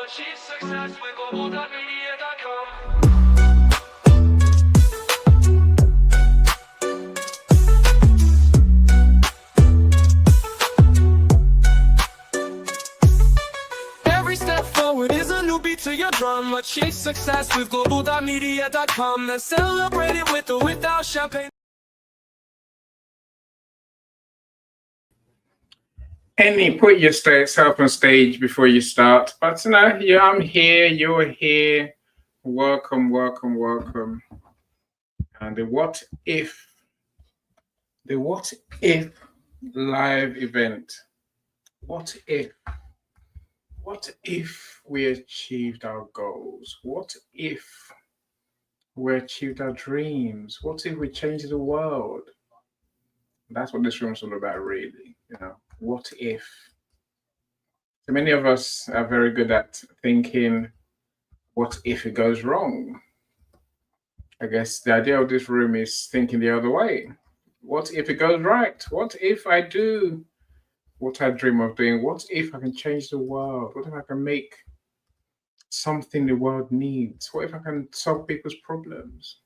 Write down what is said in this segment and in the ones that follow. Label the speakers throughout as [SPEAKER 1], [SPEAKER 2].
[SPEAKER 1] achieve success with Global.Media.com. Every step forward is a new beat to your drum. Achieve success with Global.Media.com. Let's celebrate it with or without champagne.
[SPEAKER 2] Annie, put yourself on stage before you start. But yeah, I'm here, you're here. Welcome, welcome, welcome. And the what if live event. What if we achieved our goals? What if we achieved our dreams? What if we changed the world? That's what this room's all about, really. What if? So many of us are very good at thinking, what if it goes wrong? I guess the idea of this room is thinking the other way. What if it goes right? What if I do what I dream of doing? What if I can change the world? What if I can make something the world needs? What if I can solve people's problems?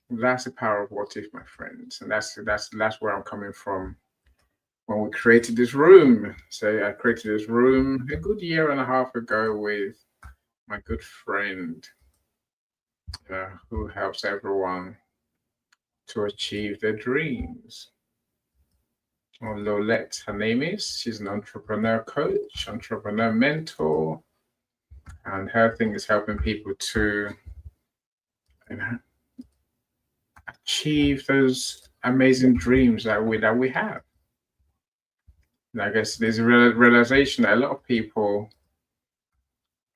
[SPEAKER 2] That's the power of what if, my friends. And that's where I'm coming from when we created this room. So I created this room a good year and a half ago with my good friend who helps everyone to achieve their dreams. Lolette, her name is. She's an entrepreneur coach, entrepreneur mentor, and her thing is helping people to achieve those amazing dreams that we have. And I guess there's a realization that a lot of people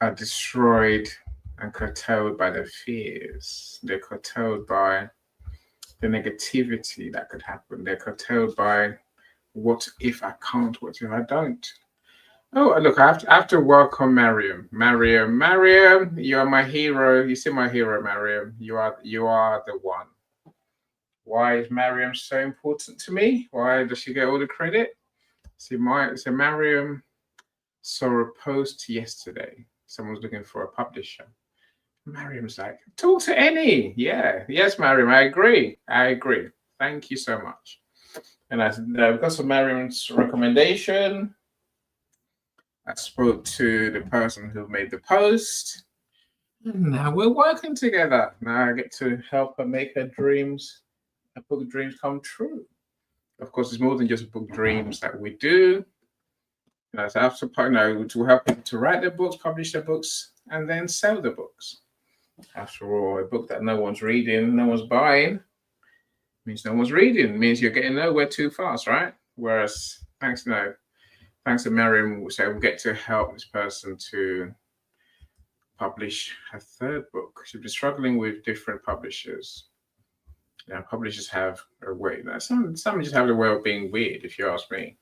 [SPEAKER 2] are destroyed and curtailed by their fears. They're curtailed by the negativity that could happen. They're curtailed by what if I can't, what if I don't? Oh, look, I have to welcome Mariam. Mariam, you are my hero. You see my hero, Mariam. You are the one. Why is Mariam so important to me? Why does she get all the credit? So Mariam saw a post yesterday. Someone's looking for a publisher. Mariam's like, talk to Annie. Yes, Mariam, I agree. Thank you so much. And because of Mariam's recommendation, I spoke to the person who made the post. And now we're working together. Now I get to help her make her book dreams come true. Of course, it's more than just book dreams that we do. So I have to help people to write their books, publish their books, and then sell the books. After all, a book that no one's reading, no one's buying, means no one's reading, means you're getting nowhere too fast, right? Whereas thanks to Mariam, we'll get to help this person to publish her third book. She's been struggling with different publishers. Publishers have a way. Some just have a way of being weird, if you ask me.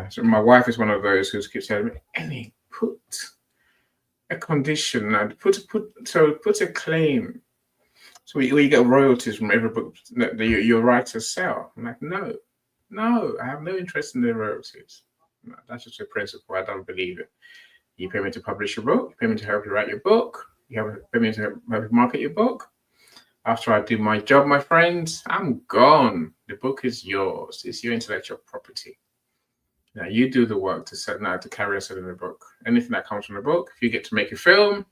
[SPEAKER 2] So my wife is one of those who keeps telling me, Annie, put a condition, put a claim. So you get royalties from every book that your writers sell. I'm like, no, I have no interest in the royalties. No, that's just a principle. I don't believe it. You pay me to publish your book. You pay me to help you write your book. You pay me to help you market your book. After I do my job, my friends, I'm gone. The book is yours. It's your intellectual property. Now you do the work to carry us in the book. Anything that comes from the book, if you get to make a film,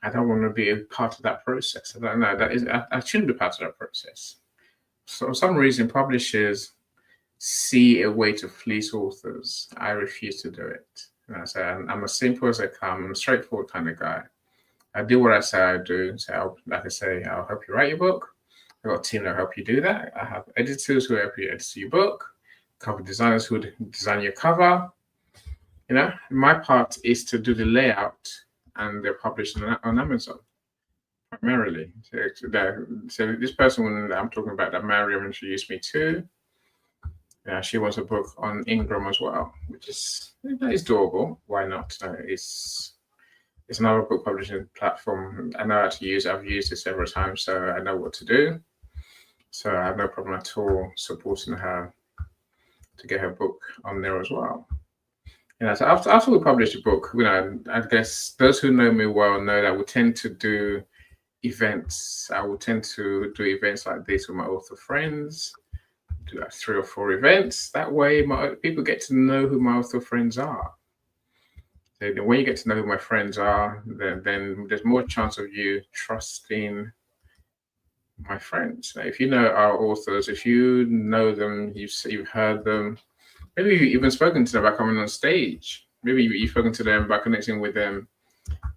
[SPEAKER 2] I don't want to be a part of that process. I don't know. I shouldn't be part of that process. So for some reason, publishers see a way to fleece authors. I refuse to do it. So I'm as simple as I come. I'm a straightforward kind of guy. I do what I say I do. So I'll help you write your book. I've got a team that will help you do that. I have editors who help you edit your book, cover designers who design your cover. My part is to do the layout, and they're published on Amazon primarily. So this person I'm talking about that Mariam introduced me to, she wants a book on Ingram as well, which is doable. Why not? It's another book publishing platform I know how to use. I've used it several times, so I know what to do. So I have no problem at all supporting her to get her book on there as well. So after we publish the book, I guess those who know me well know that we tend to do events. I will tend to do events like this with my author friends, do like 3 or 4 events. That way, people get to know who my author friends are. So when you get to know who my friends are, then there's more chance of you trusting my friends. Now, if you know our authors, if you know them, you've heard them, maybe you've even spoken to them about coming on stage. Maybe you've spoken to them by connecting with them,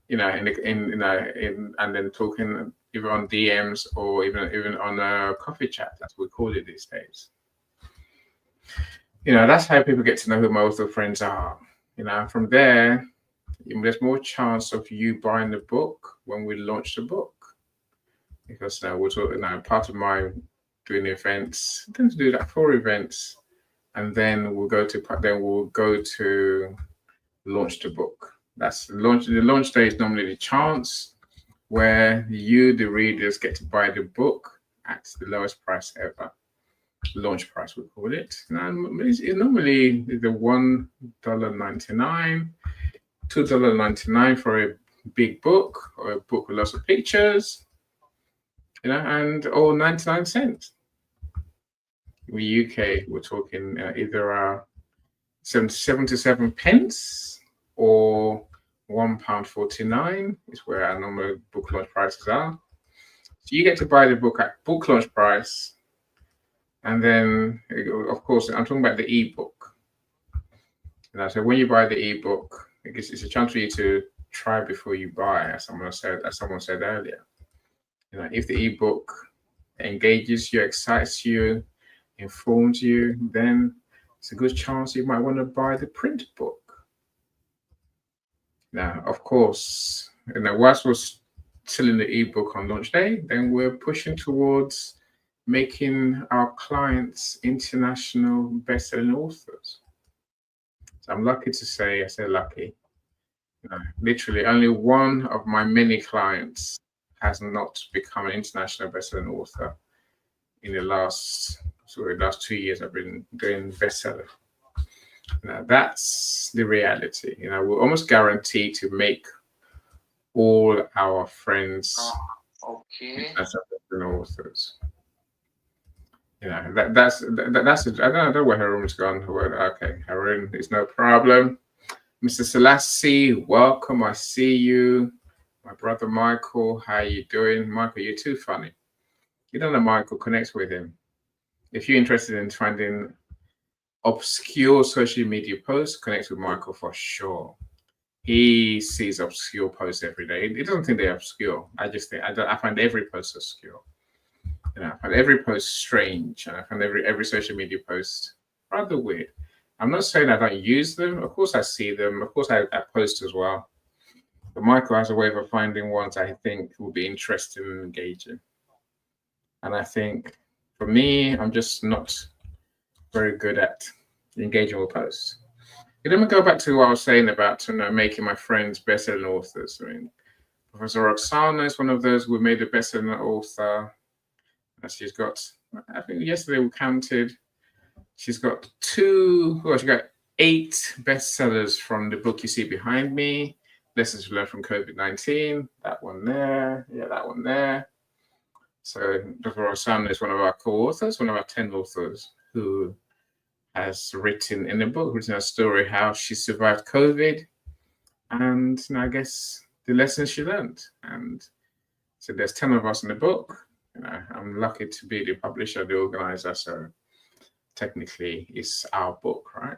[SPEAKER 2] and then talking either on DMs or even on a coffee chat, as we call it these days. That's how people get to know who my author friends are. From there, there's more chance of you buying the book when we launch the book, because now we're talking. Part of my doing events, I tend to do like 4 events, and then we'll go to launch the book. That's the launch. The launch day is normally the chance where you, the readers, get to buy the book at the lowest price ever. Launch price, we call it. It's normally the $1.99, $2.99 for a big book or a book with lots of pictures, and or 99 cents. In the UK, we're talking either 77 pence or £1.49 is where our normal book launch prices are. So you get to buy the book at book launch price, and then of course I'm talking about the ebook. So when you buy the ebook, it's a chance for you to try before you buy, as someone said earlier. If the ebook engages you, excites you, informs you, then it's a good chance you might want to buy the print book. Now, of course, whilst we're selling the ebook on launch day, then we're pushing towards making our clients international best-selling authors. So I'm lucky to say, I say lucky, literally only one of my many clients has not become an international best-selling author in the last 2 years I've been doing bestseller. That's the reality. We're almost guaranteed to make all our friends international best-selling authors. That's I don't know where Harun's gone. Okay, Harun, it's no problem. Mr. Selassie, welcome. I see you. My brother Michael, how you doing? Michael, you're too funny. You don't know Michael, connect with him. If you're interested in finding obscure social media posts, connect with Michael for sure. He sees obscure posts every day. He doesn't think they're obscure. I find every post obscure. I find every post strange, and I find every social media post rather weird. I'm not saying I don't use them. Of course I see them. Of course I post as well. But Michael has a way of finding ones I think will be interesting and engaging. And I think for me, I'm just not very good at engaging with posts. Let me go back to what I was saying about making my friends best-selling authors. Professor Roxana is one of those. We made a best-selling author. She's got, I think yesterday we counted, she's got 8 bestsellers from the book you see behind me, Lessons We Learned from COVID-19, that one there, that one there. So Dr. Roxana is one of our co-authors, one of our 10 authors who has written in the book, written a story how she survived COVID, and I guess the lessons she learned. And so there's 10 of us in the book. I'm lucky to be the publisher, the organizer, so technically it's our book, right?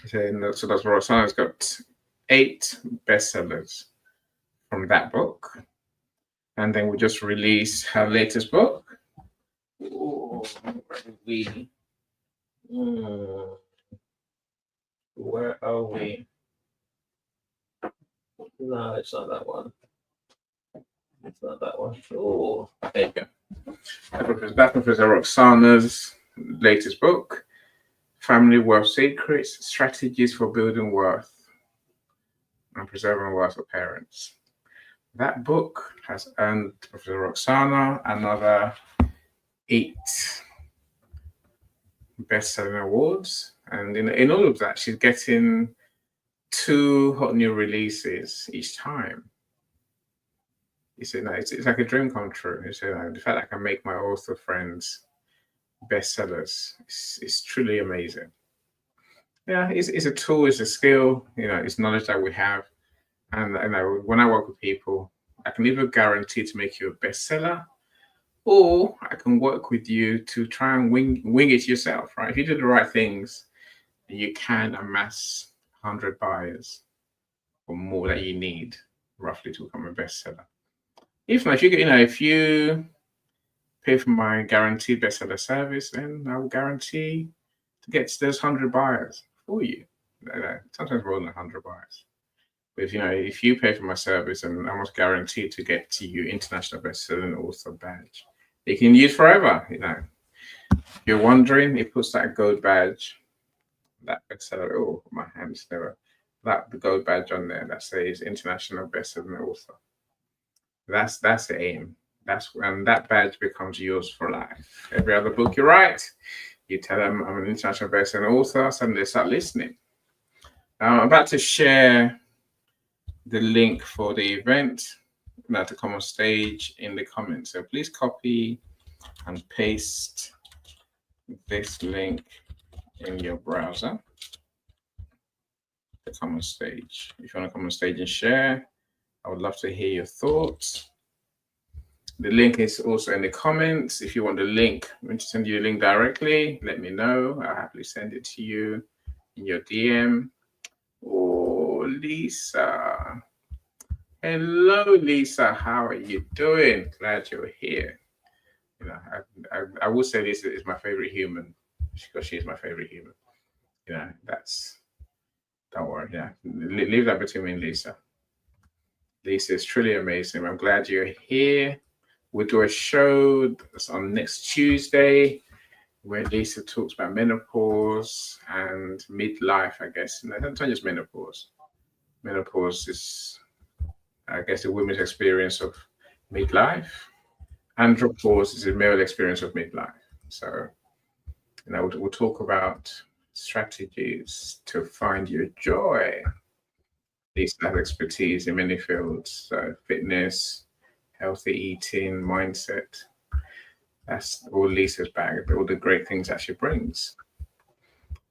[SPEAKER 2] So that's Roxana's got 8 bestsellers from that book. And then we just released her latest book. Ooh, where are we? No, it's not that one. It's not that one. Oh, there you go. That's Professor Roxana's latest book, Family Wealth Secrets, Strategies for Building Wealth and Preserving Wealth for Parents. That book has earned Professor Roxana another 8 best-selling awards. And in all of that, she's getting 2 hot new releases each time. It's like a dream come true. The fact that I can make my author friends bestsellers is truly amazing. Yeah, it's a tool, it's a skill, it's knowledge that we have. And when I work with people, I can either guarantee to make you a bestseller, or I can work with you to try and wing it yourself, right? If you do the right things, you can amass 100 buyers or more that you need roughly to become a bestseller. If not, if you pay for my guaranteed bestseller service, then I will guarantee to get to those 100 buyers for you. Sometimes more than 100 buyers. But if you pay for my service, and I'm almost guaranteed to get to you international bestselling author badge, you can use forever. If you're wondering, it puts that gold badge, that bestseller. Oh, my hands never. The gold badge on there that says international bestselling author. That's the aim. And that badge becomes yours for life. Every other book you write, you tell them I'm an international bestselling author, suddenly they start listening. I'm about to share the link for the event to come on stage in the comments. So please copy and paste this link in your browser to come on stage. If you want to come on stage and share, I would love to hear your thoughts. The link is also in the comments. If you want the link, I'm going to send you the link directly, let me know. I'll happily send it to you in your DM. Oh, Lisa. Hello, Lisa. How are you doing? Glad you're here. I will say Lisa is my favorite human because she's my favorite human. Don't worry. Yeah, leave that between me and Lisa. Lisa is truly amazing. I'm glad you're here. We'll do a show that's on next Tuesday where Lisa talks about menopause and midlife, I guess. Not just menopause. Menopause is, I guess, the women's experience of midlife. Andropause is a male experience of midlife. So, we'll talk about strategies to find your joy. Lisa has expertise in many fields, so fitness, healthy eating, mindset. That's all Lisa's bag, all the great things that she brings.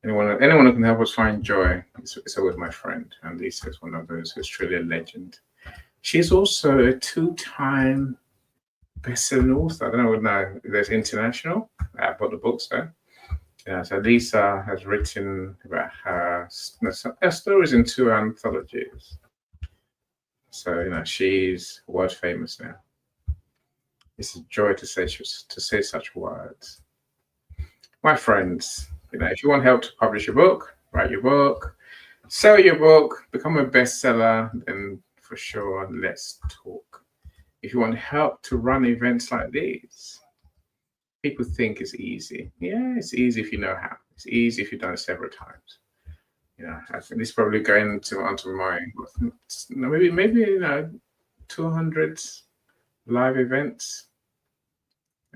[SPEAKER 2] Anyone who can help us find joy is always my friend. And Lisa is one of those who's truly a legend. She's also a 2-time best-selling author. I don't know if there's international. I bought the books there. Yeah, so Lisa has written about her stories in 2 anthologies. So she's world famous now. It's a joy to say such words. My friends, if you want help to publish your book, write your book, sell your book, become a bestseller, then for sure, let's talk. If you want help to run events like these, people think it's easy. Yeah, it's easy if you know how. It's easy if you've done it several times. I think this is probably going onto my maybe 200 live events.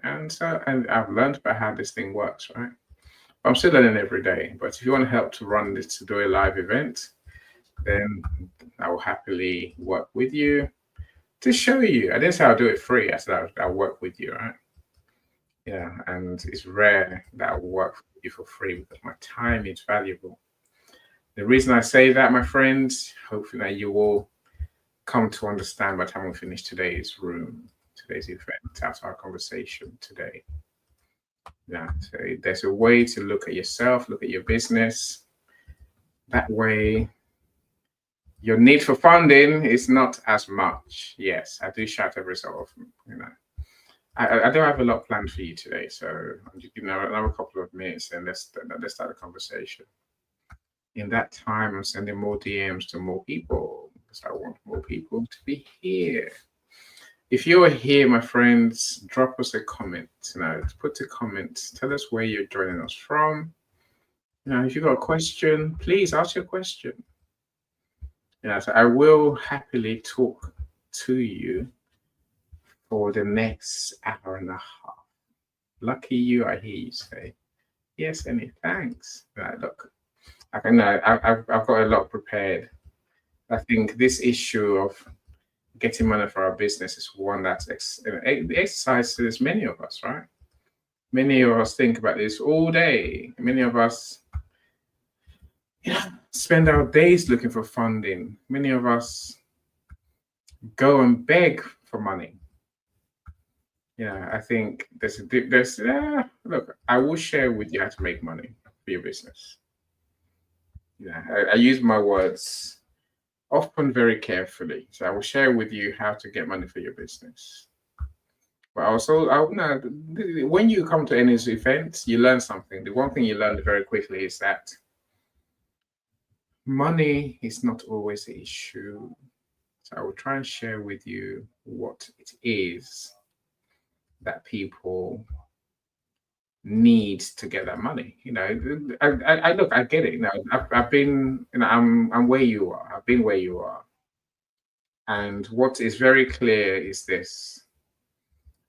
[SPEAKER 2] And I've learned about how this thing works, right? I'm still learning every day. But if you want help to run this, to do a live event, then I will happily work with you to show you. I didn't say I'll do it free. I said I'll work with you, right? Yeah, and it's rare that I'll work with you for free because my time is valuable. The reason I say that, my friends, hopefully that you will come to understand by the time we finish today's event, after our conversation today. Yeah, so there's a way to look at yourself, look at your business. That way, your need for funding is not as much. Yes, I do shout every so often. I don't have a lot planned for you today, so I'm just giving another couple of minutes and let's start a conversation. In that time, I'm sending more DMs to more people because I want more people to be here. If you're here, my friends, drop us a comment. Put a comment. Tell us where you're joining us from. If you've got a question, please ask your question. So I will happily talk to you for the next hour and a half. Lucky you, I hear you say. Yes, any thanks. Look, I've got a lot prepared. I think this issue of getting money for our business is one that exercises many of us, right? Many of us think about this all day. Many of us spend our days looking for funding. Many of us go and beg for money. I think look, I will share with you how to make money for your business. I use my words often very carefully. So I will share with you how to get money for your business. But also, when you come to any events, you learn something. The one thing you learn very quickly is that money is not always the issue. So I will try and share with you what it is that people need to get that money. I look, I get it. I've been, I'm where you are. I've been where you are. And what is very clear is this.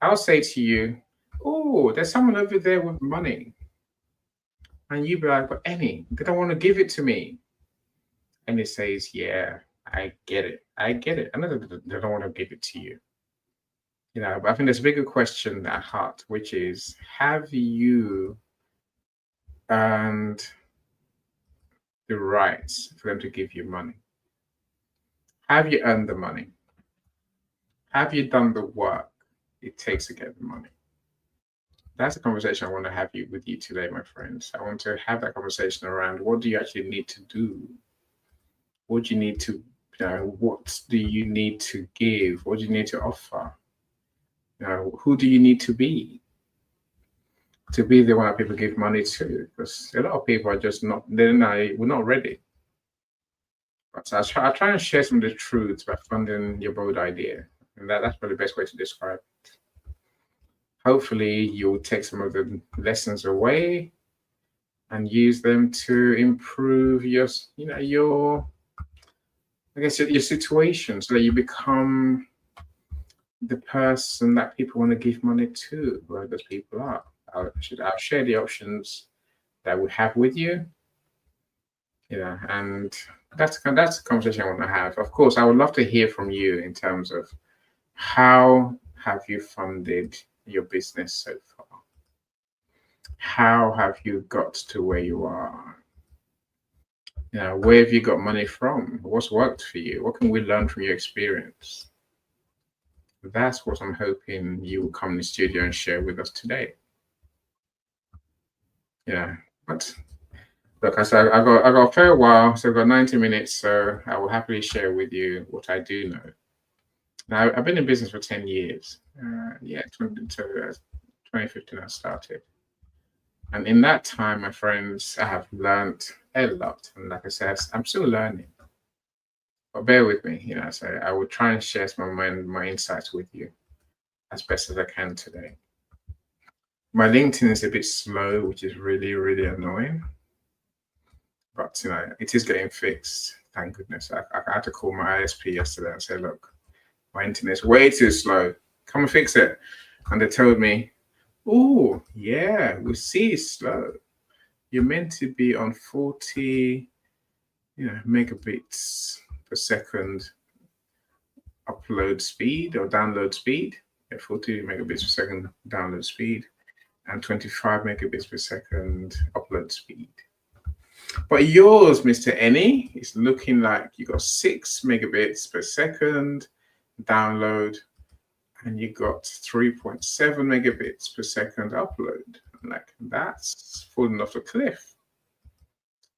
[SPEAKER 2] I'll say to you, oh, there's someone over there with money. And you be like, but Annie, they don't want to give it to me. And it says, yeah, I get it. I get it. I know that they don't want to give it to you. But I think there's a bigger question at heart, which is, have you earned the rights for them to give you money? Have you earned the money? Have you done the work it takes to get the money? That's a conversation I want to have with you today, my friends. I want to have that conversation around, what do you actually need to do? What do you need to, what do you need to give? What do you need to offer? Who do you need to be the one that people give money to? Because a lot of people are just not, we're not ready. But so I try and share some of the truths about funding your bold idea. And that's probably the best way to describe it. Hopefully you'll take some of the lessons away and use them to improve your situation, so that you become the person that people want to give money to, whoever those people are. I'll share the options that we have with you. And that's a conversation I want to have. Of course, I would love to hear from you in terms of how have you funded your business so far? How have you got to where you are? Where have you got money from? What's worked for you? What can we learn from your experience? That's what I'm hoping you will come in the studio and share with us today. But look, I said I got a fair while, so I've got 90 minutes, so I will happily share with you what I do know. Now, I've been in business for 10 years. 2015 I started. And in that time, my friends, I have learned a lot. And like I said, I'm still learning. But bear with me, so I will try and share some of my insights with you as best as I can today. My LinkedIn is a bit slow, which is really, really annoying. But, it is getting fixed. Thank goodness. I had to call my ISP yesterday and say, look, my internet's way too slow. Come and fix it. And they told me, oh, yeah, we see it's slow. You're meant to be on 40 megabits per second upload speed or download speed. 40 megabits per second download speed and 25 megabits per second upload speed. But yours, Mr. Annie, is looking like you got 6 megabits per second download and you got 3.7 megabits per second upload. I'm like, that's falling off the cliff.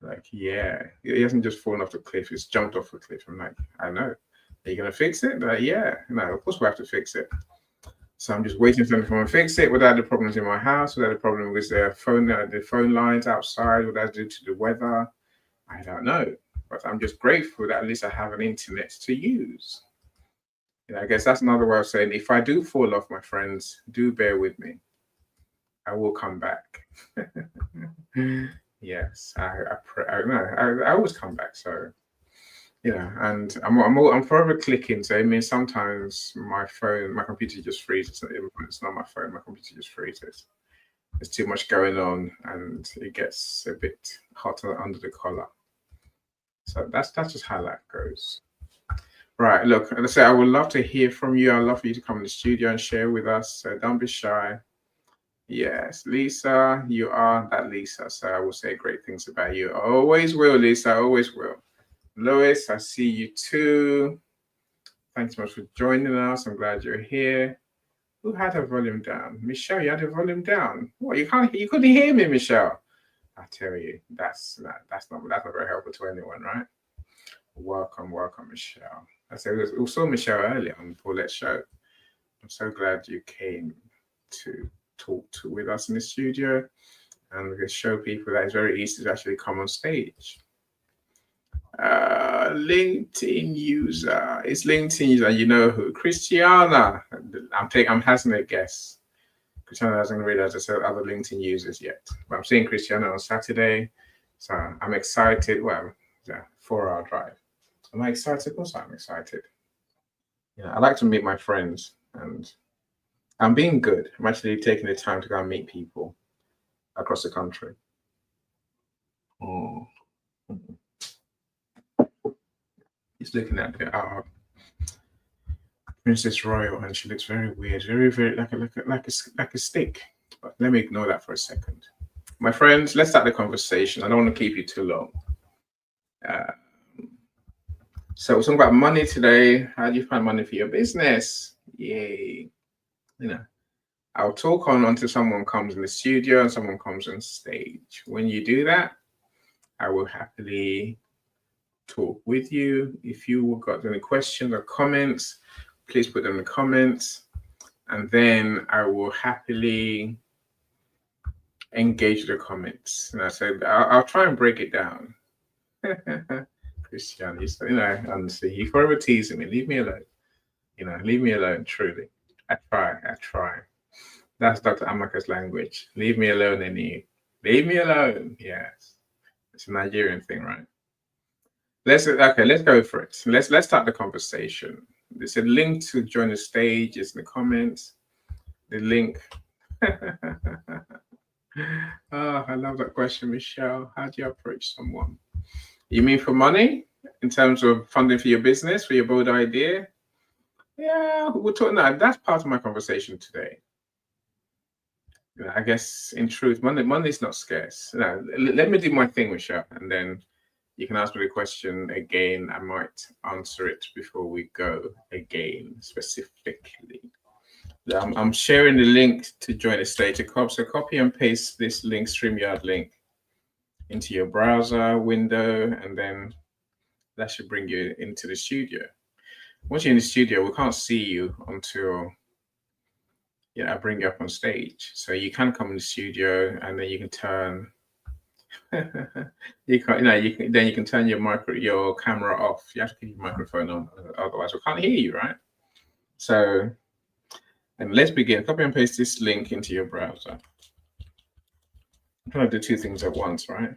[SPEAKER 2] Like, yeah, it hasn't just fallen off the cliff, it's jumped off the cliff. I'm like, I know. Are you going to fix it? Like, yeah, no, of course we have to fix it. So I'm just waiting for them to come and fix it without the problems in my house, without the problem with the phone lines outside, without due to the weather. I don't know. But I'm just grateful that at least I have an internet to use. I guess that's another way of saying, if I do fall off, my friends, do bear with me. I will come back. Yes, I always come back. So, and I'm forever clicking. So it means sometimes my computer just freezes. It's not my phone. My computer just freezes. there's too much going on and it gets a bit hotter under the collar. So that's just how that goes. Right, look, as I say, I would love to hear from you. I'd love for you to come in the studio and share with us. So don't be shy. Yes, Lisa, you are that Lisa. So I will say great things about you. I always will, Lisa. I always will. Lois, I see you too. Thanks so much for joining us. I'm glad you're here. Who had her volume down? Michelle, you had your volume down. What, you couldn't hear me, Michelle. I tell you, that's not very helpful to anyone, right? Welcome, Michelle. I said we saw Michelle earlier on Paulette's show. I'm so glad you came to talk with us in the studio, and we can show people that it's very easy to actually come on stage. LinkedIn user. It's LinkedIn user. You know who? Christiana. I'm hazing a guess. Christiana hasn't realized there's other LinkedIn users yet. But I'm seeing Christiana on Saturday, so I'm excited. Well, yeah, 4-hour drive. Am I excited? Of course I'm excited. Yeah, I like to meet my friends, and I'm being good. I'm actually taking the time to go and meet people across the country. He's looking at the Princess Royal, and she looks very weird, very like a stick. But let me ignore that for a second. My friends, let's start the conversation. I don't want to keep you too long. So we're talking about money today. How do you find money for your business? Yay. You know, I'll talk on until someone comes in the studio and someone comes on stage. When you do that, I will happily talk with you. If you got any questions or comments, please put them in the comments. And then I will happily engage the comments. And I said, I'll try and break it down. Christian, honestly, you forever teasing me. Leave me alone. Leave me alone, truly. I try. That's Dr. Amaka's language. Leave me alone, leave me alone. Yes. It's a Nigerian thing, right? Let's go for it. Let's start the conversation. There's a link to join the stage is in the comments. The link. Oh, I love that question, Michelle. How do you approach someone? You mean for money? In terms of funding for your business, for your bold idea? Yeah, we're talking that. That's part of my conversation today. I guess in truth, money is not scarce. Now, let me do my thing, Michelle, and then you can ask me the question again. I might answer it before we go again specifically. I'm sharing the link to join the stage. So copy and paste this link, StreamYard link, into your browser window, and then that should bring you into the studio. Once you're in the studio, we can't see you until I bring you up on stage. So you can come in the studio, and then you can turn. You can turn your camera off. You have to keep your microphone on, otherwise we can't hear you, right? So, and let's begin. Copy and paste this link into your browser. I'm trying to do two things at once, right?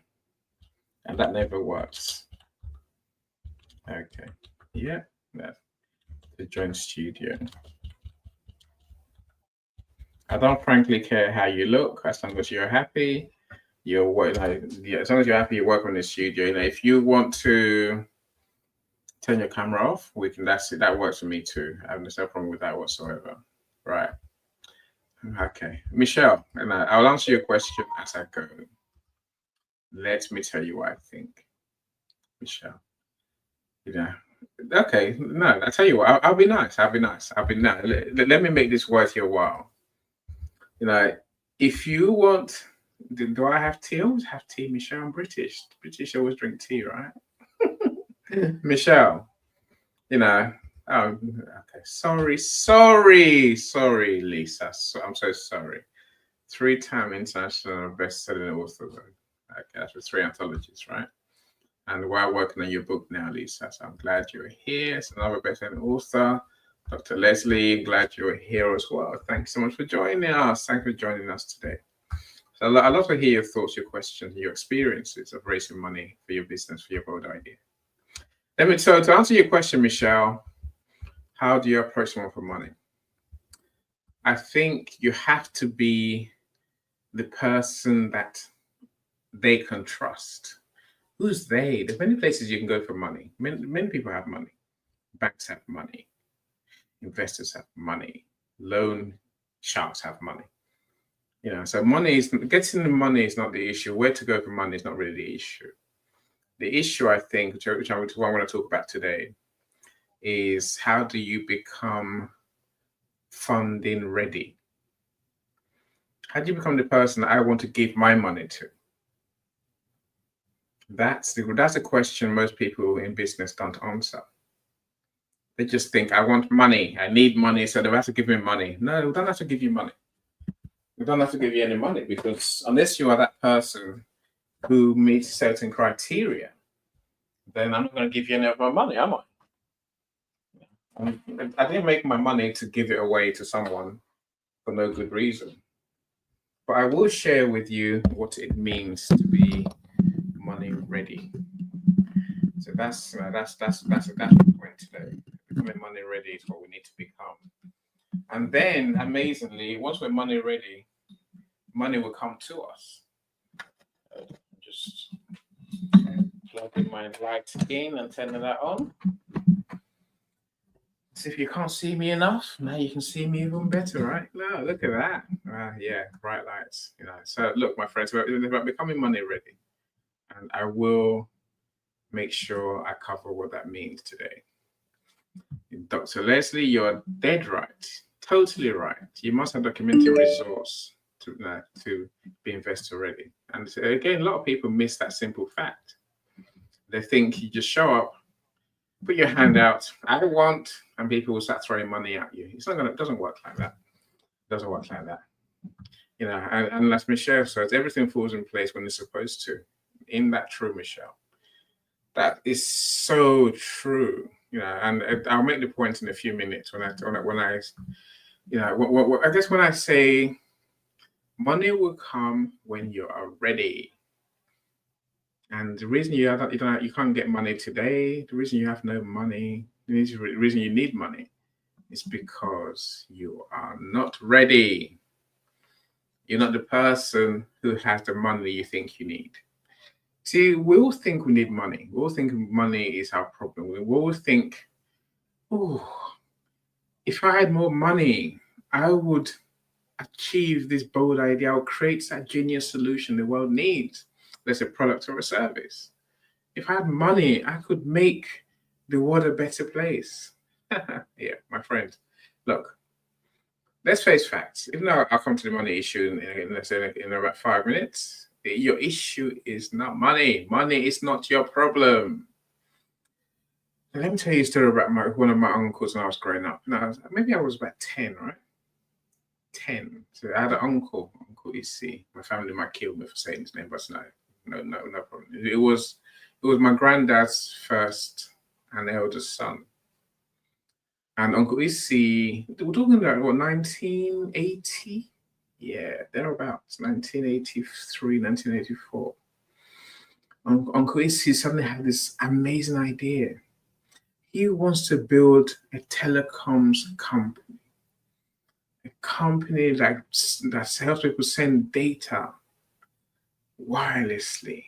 [SPEAKER 2] And that never works. Okay. Yeah. That's the join studio. I don't frankly care how you look, as long as you're happy. As long as you're happy, you work on the studio. If you want to turn your camera off, we can. That's it. That works for me too. I have no problem with that whatsoever. Right. Okay, Michelle, and I'll answer your question as I go. Let me tell you what I think, Michelle. Okay. No, I tell you what. I'll be nice. Let me make this worth your while. If you want. Do I have tea? I always have tea, Michelle. I'm British. British always drink tea, right? Michelle, oh, okay. Sorry, Lisa. I'm so sorry. 3-time international best-selling author. Okay, that's with 3 anthologies, right? And we're working on your book now, Lisa. So I'm glad you're here. It's another best-selling author. Dr. Leslie, glad you're here as well. Thanks so much for joining us. Thanks for joining us today. So I'd love to hear your thoughts, your questions, your experiences of raising money for your business, for your bold idea. So to answer your question, Michelle, how do you approach someone for money? I think you have to be the person that they can trust. Who's they? There's many places you can go for money. Many people have money. Banks have money. Investors have money. Loan sharks have money. So getting the money is not the issue. Where to go for money is not really the issue. The issue, I think, which I want to talk about today, is how do you become funding ready? How do you become the person that I want to give my money to? That's a question most people in business don't answer. They just think, I want money, I need money, so they have to give me money. No, we don't have to give you money. We don't have to give you any money, because unless you are that person who meets certain criteria, then I'm not going to give you any of my money, am I? I didn't make my money to give it away to someone for no good reason. But I will share with you what it means to be money ready. So that's the point today. Becoming money ready is what we need to become. And then, amazingly, once we're money ready, money will come to us. Just plugging my light in and turning that on. So if you can't see me enough, now you can see me even better, right? No, look at that. Yeah, bright lights. So look, my friends, it's about becoming money ready, and I will make sure I cover what that means today. Dr. Leslie, you're dead right, totally right. You must have documented resource to be investor ready. And so, again, a lot of people miss that simple fact. They think you just show up, put your hand out, I want, and people will start throwing money at you. It doesn't work like that. It doesn't work like that. And as Michelle says, everything falls in place when it's supposed to. Isn't that true, Michelle? That is so true. And I'll make the point in a few minutes when I guess when I say money will come when you are ready. And the reason you can't get money today, the reason you have no money, the reason you need money is because you are not ready. You're not the person who has the money you think you need. See, we all think we need money. We all think money is our problem. We all think, if I had more money, I would achieve this bold idea. I'll create that genius solution the world needs. There's a product or a service. If I had money, I could make the world a better place. Yeah, my friend. Look, let's face facts. Even though I'll come to the money issue in about 5 minutes, your issue is not money. Money is not your problem. Let me tell you a story about one of my uncles when I was growing up. Now, maybe I was about 10, right? 10. So I had an uncle, Uncle Issy. My family might kill me for saying his name, but no problem. It was my granddad's first and eldest son. And Uncle Issy, we're talking about what, 1980? Yeah, thereabouts, 1983, 1984. Uncle Issy suddenly had this amazing idea. He wants to build a telecoms company. A company that helps people send data wirelessly.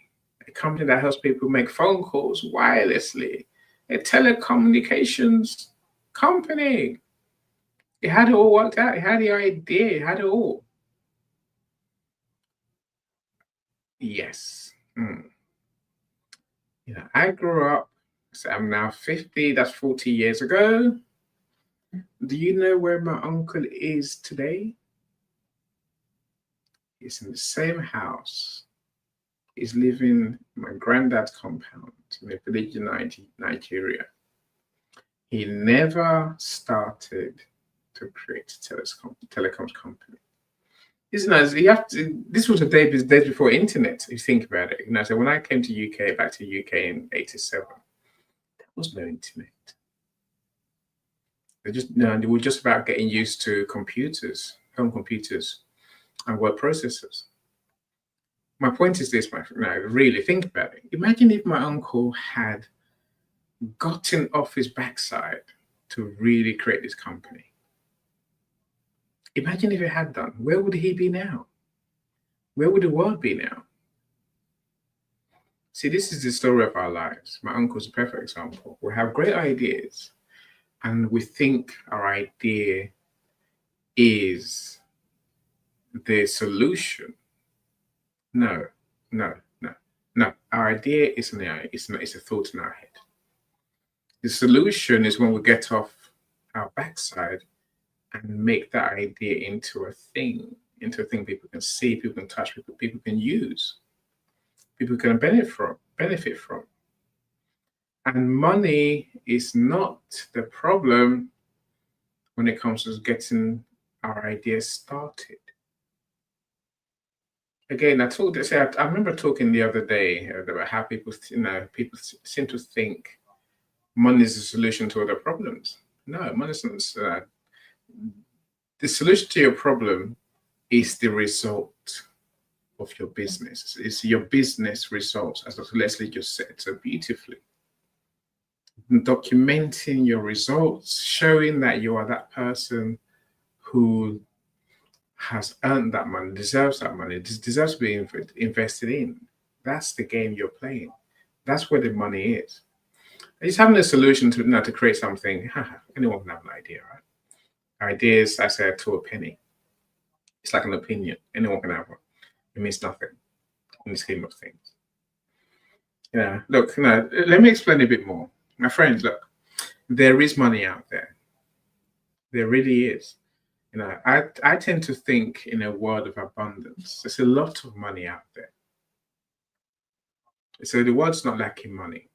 [SPEAKER 2] A company that helps people make phone calls wirelessly. A telecommunications company. It had it all worked out. It had the idea. It had it all. Yes. I grew up, so I'm now 50. That's 40 years ago. Do you know where my uncle is today? He's in the same house. He's living in my granddad's compound in a village in Nigeria. He never started to create a telecoms company. This was the days before internet, if you think about it. So when I came to back to UK in 87, there was no internet. They were just about getting used to computers, home computers, and word processors. My point is this, my friend. Now, really think about it. Imagine if my uncle had gotten off his backside to really create this company. Imagine if he had done. Where would he be now? where would the world be now? See, this is the story of our lives. My uncle's a perfect example. We have great ideas, and we think our idea is the solution. No, no, no, no. Our idea is it's a thought in our head. The solution is when we get off our backside and make that idea into a thing people can see, people can touch, people can use, people can benefit from. And money is not the problem when it comes to getting our ideas started. Again, I remember talking the other day about how people seem to think money is the solution to all their problems. No, money is not. The solution to your problem is the result of your business. It's your business results, as Dr. Leslie just said so beautifully. Documenting your results, showing that you are that person who has earned that money, deserves that money, deserves to be invested in. That's the game you're playing. That's where the money is. It's having a solution to create something. Anyone can have an idea, right? Ideas, I said, to a penny. It's like an opinion. Anyone can have one. It means nothing in the scheme of things. Look, let me explain a bit more. My friends, look, there is money out there. There really is. I tend to think in a world of abundance. There's a lot of money out there. So the world's not lacking money.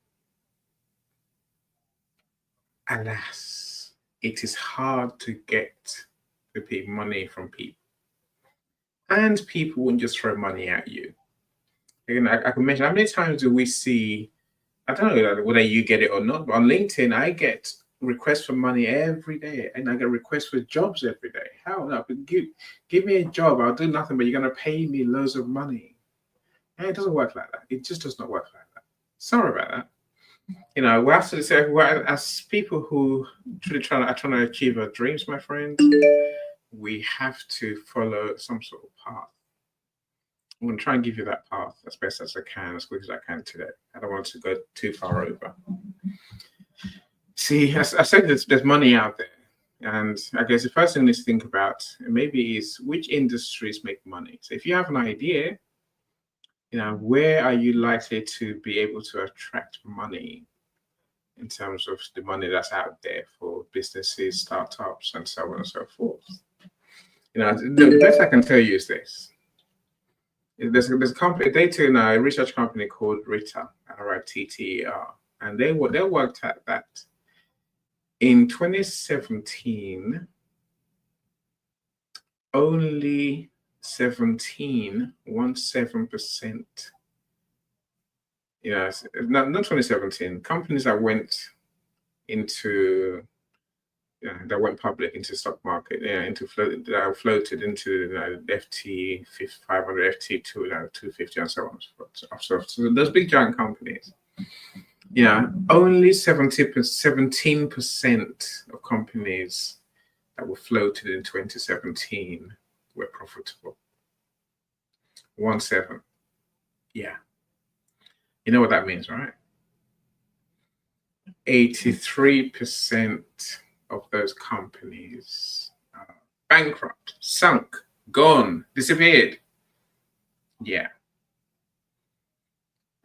[SPEAKER 2] Alas, it is hard to get money from people. And people won't just throw money at you. Again, I can mention, how many times do we see, I don't know whether you get it or not, but on LinkedIn, I get requests for money every day, and I get requests for jobs every day. How? No, but give me a job. I'll do nothing, but you're going to pay me loads of money. And it doesn't work like that. It just does not work like that. Sorry about that. We have to say, as people who are trying to achieve our dreams, my friend, we have to follow some sort of path. I'm going to try and give you that path as best as I can, as quick as I can today. I don't want to go too far over. See, as I said, there's money out there. And I guess the first thing you need to think about maybe is which industries make money. So if you have an idea, where are you likely to be able to attract money in terms of the money that's out there for businesses, startups, and so on and so forth? The best I can tell you is this. There's a company, a research company called RITTER, RITTER, and they worked at that. In 2017, only 17%, not 2017, companies that went into that went public into stock market, that floated into FT 500, FT 250, and so on. So those big giant companies, only 17% of companies that were floated in 2017 were profitable. 17. Yeah. You know what that means, right? 83% of those companies are bankrupt, sunk, gone, disappeared. Yeah.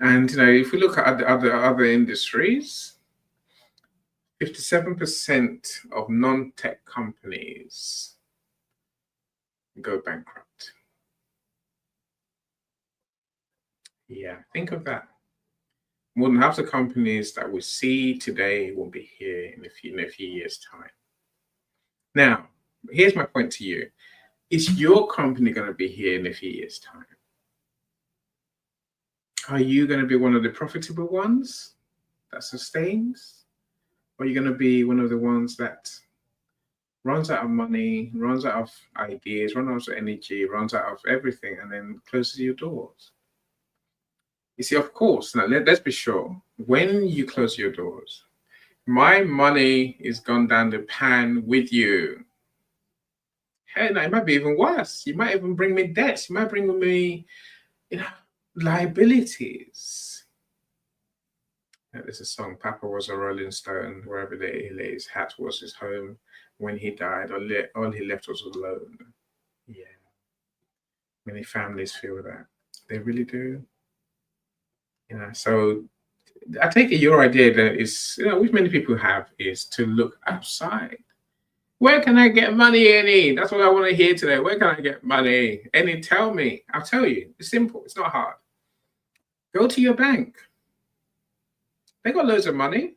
[SPEAKER 2] And if we look at the other industries, 57% of non-tech companies go bankrupt. Yeah, think of that. More than half the companies that we see today will be here in a few years' time. Now, here's my point to you. Is your company going to be here in a few years' time? Are you going to be one of the profitable ones that sustains? Or are you going to be one of the ones that runs out of money, runs out of ideas, runs out of energy, runs out of everything, and then closes your doors? You see, of course, now let's be sure, when you close your doors, my money is gone down the pan with you. Hey, no, it might be even worse. You might even bring me debts. You might bring me, liabilities. There's a song, Papa was a Rolling Stone, wherever he lay his hat was his home. When he died, all he left was alone. Yeah, many families feel that. They really do. So I take it your idea that is, which many people have, is to look outside. Where can I get money, Annie? That's what I want to hear today. Where can I get money? Annie, tell me. I'll tell you. It's simple. It's not hard. Go to your bank. They got loads of money.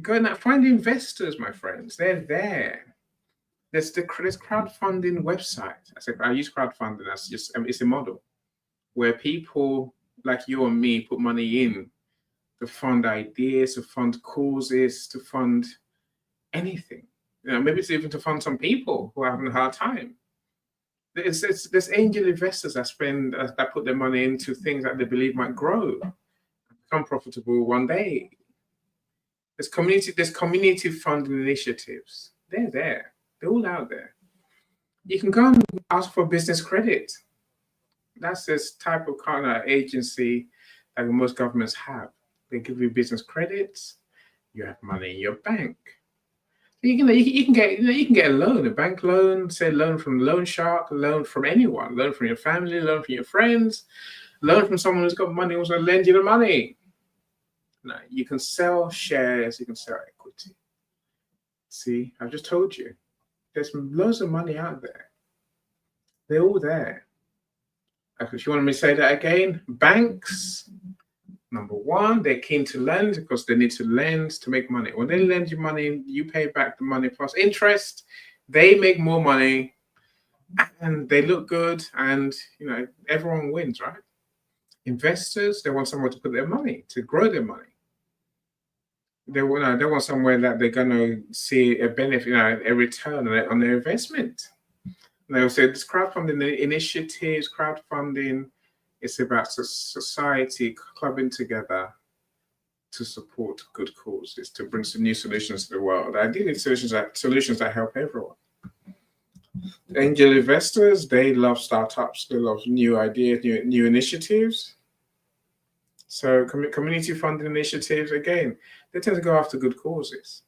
[SPEAKER 2] Go and find investors, my friends. They're there. There's crowdfunding website. I use crowdfunding as it's a model where people like you and me put money in to fund ideas, to fund causes, to fund anything. Maybe it's even to fund some people who are having a hard time. There's angel investors that put their money into things that they believe might grow, become profitable one day. There's community funding initiatives. They're there. They're all out there. You can go and ask for business credit. That's this type of kind of agency that most governments have. They give you business credits. You have money in your bank. You can get a loan, a bank loan, say loan from Loan Shark, loan from anyone, loan from your family, loan from your friends, loan from someone who's got money also lend you the money. No, you can sell shares, you can sell equity. See, I've just told you, there's loads of money out there. They're all there. If you want me to say that again, banks, number one, they're keen to lend because they need to lend to make money. When they lend you money, you pay back the money plus interest. They make more money, and they look good, and everyone wins, right? Investors, they want somewhere to put their money, to grow their money. They want somewhere that they're going to see a benefit, a return on their investment. They'll say this crowdfunding initiatives, crowdfunding. It's about society clubbing together to support good causes, to bring some new solutions to the world. Ideally, solutions that help everyone. Angel investors, they love startups. They love new ideas, new initiatives. So community funding initiatives, again, they tend to go after good causes.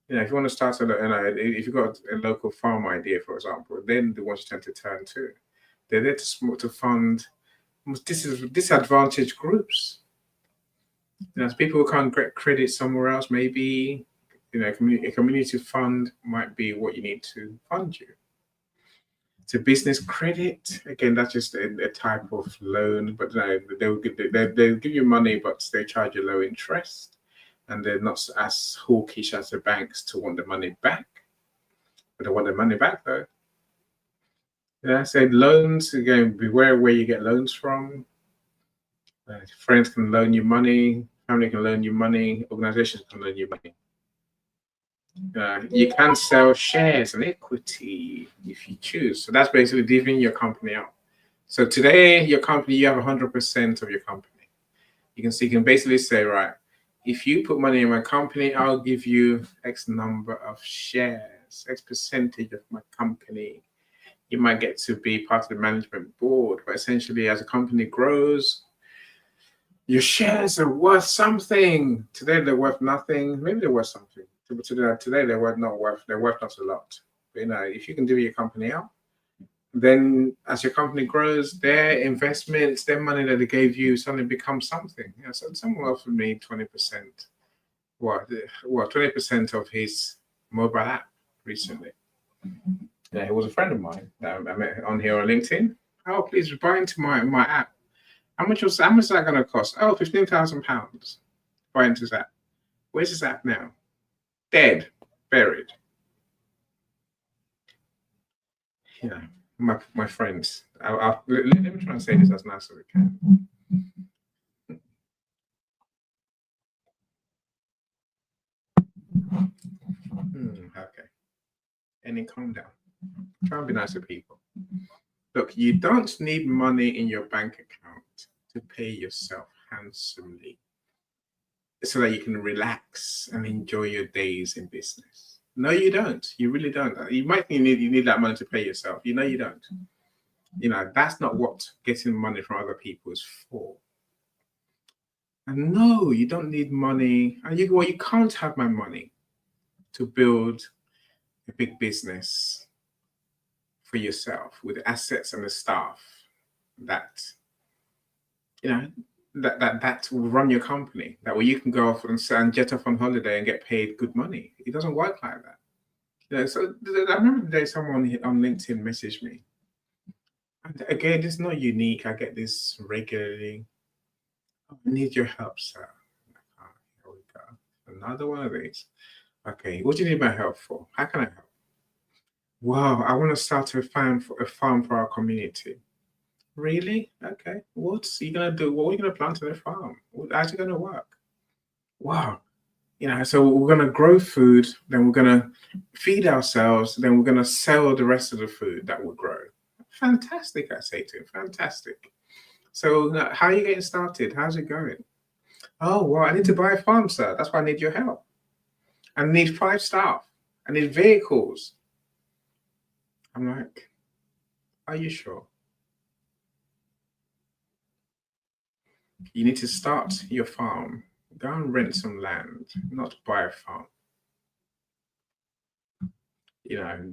[SPEAKER 2] If you want to start if you've got a local farm idea, for example, then the ones you tend to turn to. They're there to fund disadvantaged groups. People who can't get credit somewhere else, maybe a community fund might be what you need to fund you. To business credit, again, that's just a type of loan, but they'll give you money, but they charge you low interest, and they're not as hawkish as the banks to want the money back. But they want the money back though. I said loans, again, beware where you get loans from. Friends can loan you money, family can loan you money, organizations can loan you money. You can sell shares and equity if you choose. So that's basically divvying your company out. So today, your company, you have 100% of your company. You can basically say, right, if you put money in my company, I'll give you X number of shares, X percentage of my company. You might get to be part of the management board, but essentially, as a company grows, your shares are worth something. Today, they're worth nothing. Maybe they're worth something. Today they're worth not a lot. But if you can do your company out, then as your company grows, their investments, their money that they gave you suddenly becomes something. So someone offered me 20%. 20% of his mobile app recently. He was a friend of mine that I met on here on LinkedIn. Oh, please buy into my app. How much is that going to cost? Oh, £15,000. Buy into that. Where's this app now? Dead, buried. My friends. Let me try and say this as nice as I can. Okay. And then calm down. Try and be nice to people. Look, you don't need money in your bank account to pay yourself handsomely so that you can relax and enjoy your days in business. No, you don't. You really don't. You might think you need that money to pay yourself. You know you don't. That's not what getting money from other people is for. And no, you don't need money. And you can't have my money to build a big business for yourself with the assets and the staff that you know that will run your company. That way you can go off and jet off on holiday and get paid good money. It doesn't work like that. So I remember the day someone on LinkedIn messaged me. And again, it's not unique. I get this regularly. "Oh, I need your help, sir." Ah, here we go. Another one of these. Okay, what do you need my help for? How can I help? Wow, I want to start a farm for our community. Really? Okay. What's you gonna do? What are you gonna plant on the farm? How's it gonna work? Wow. So we're gonna grow food, then we're gonna feed ourselves, then we're gonna sell the rest of the food that we grow. Fantastic, I say to him. Fantastic. So how are you getting started? How's it going? Oh, well, I need to buy a farm, sir. That's why I need your help. I need 5 staff. I need vehicles. I'm like, are you sure? You need to start your farm. Go and rent some land, not buy a farm.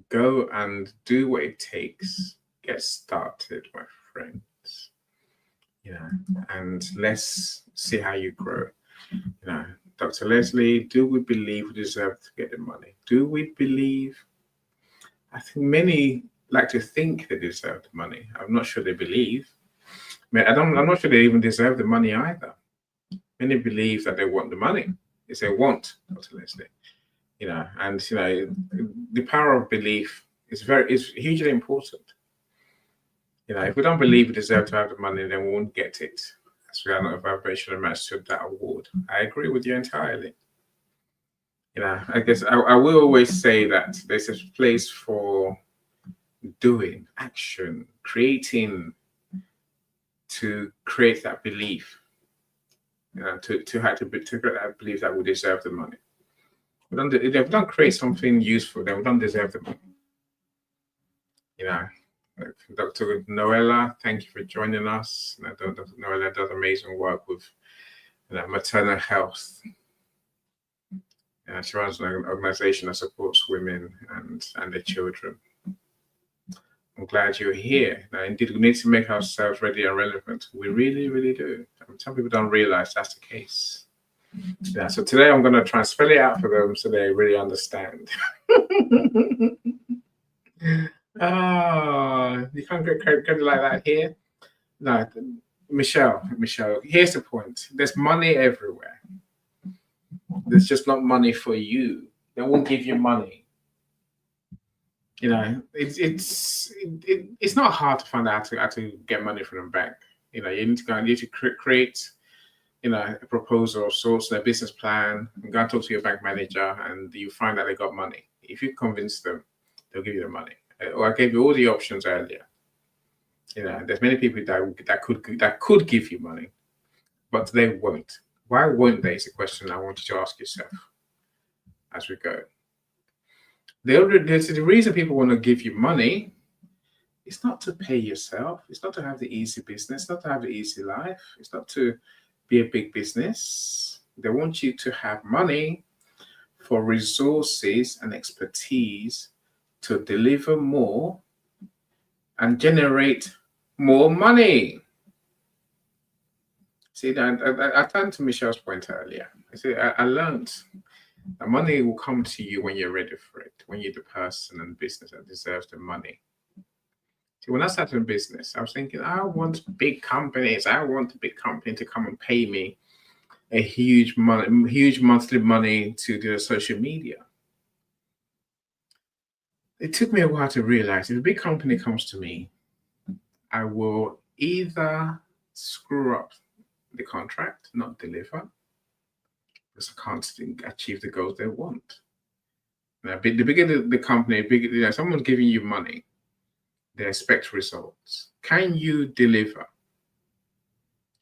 [SPEAKER 2] Go and do what it takes. Get started, my friends. And let's see how you grow. Dr. Leslie, do we believe we deserve to get the money? Do we believe? I think many like to think they deserve the money. I'm not sure they believe. I'm not sure they even deserve the money either. Many believe that they want the money. It's they want, Dr. Leslie. And the power of belief is hugely important. If we don't believe we deserve to have the money, then we won't get it. As we are not a vibrational match to that award. I agree with you entirely. I guess I will always say that there's a place for doing, action, creating, to create that belief. To create that belief that we deserve the money. If we don't create something useful, then we don't deserve the money. Dr. Noella, thank you for joining us. Dr. Noella does amazing work with maternal health. She runs an organization that supports women and their children. I'm glad you're here. Now, indeed, we need to make ourselves ready and relevant. We really, really do. Some people don't realize that's the case. So today I'm going to try and spell it out for them so they really understand. You can't get credit like that here. No, Michelle, here's the point. There's money everywhere. There's just not money for you. They won't give you money. It's not hard to find out how to get money from the bank. You need to create a proposal of sorts, a business plan, and go and talk to your bank manager, and you find that they got money. If you convince them, they'll give you the money. Or I gave you all the options earlier. There's many people that could give you money, but they won't. Why won't they? Is a question I want you to ask yourself as we go. The reason people want to give you money is not to pay yourself. It's not to have the easy business. It's not to have the easy life. It's not to be a big business. They want you to have money for resources and expertise to deliver more and generate more money. See, I turned to Michelle's point earlier. I learned that money will come to you when you're ready for it, when you're the person and business that deserves the money. See, when I started in business, I was thinking, I want big companies. I want a big company to come and pay me a huge monthly money to do social media. It took me a while to realize if a big company comes to me, I will either screw up the contract, not deliver, because I can't achieve the goals they want. Now, the bigger the company, someone's giving you money, they expect results. Can you deliver?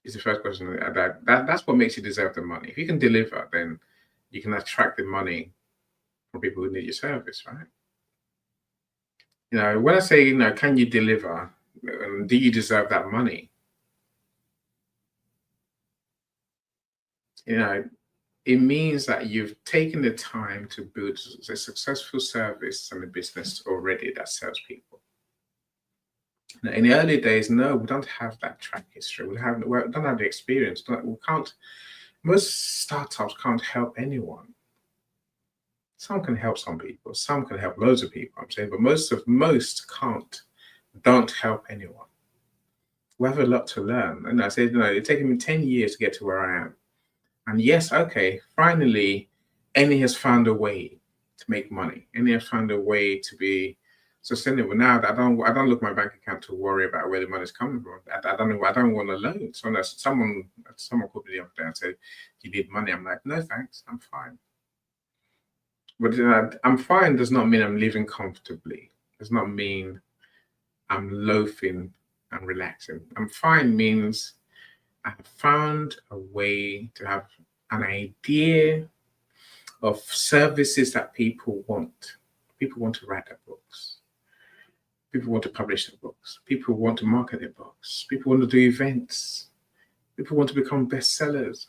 [SPEAKER 2] Is the first question. That's what makes you deserve the money. If you can deliver, then you can attract the money from people who need your service, right? When I say, can you deliver? Do you deserve that money? It means that you've taken the time to build a successful service and a business already that serves people. Now, in the early days, no, we don't have that track history. We don't have the experience. We can't. Most startups can't help anyone. Some can help some people. Some can help loads of people. I'm saying, but most don't help anyone. We have a lot to learn. And I said, it's taken me 10 years to get to where I am. And yes, okay, finally, Any has found a way to make money. Any has found a way to be sustainable. Now that I don't look at my bank account to worry about where the money's coming from. I don't want a loan. So someone called me the other day and said, "Do you need money?" I'm like, "No, thanks, I'm fine." But I'm fine does not mean I'm living comfortably. Does not mean I'm loafing and relaxing. I'm fine means I have found a way to have an idea of services that people want. People want to write their books. People want to publish their books. People want to market their books. People want to do events. People want to become bestsellers.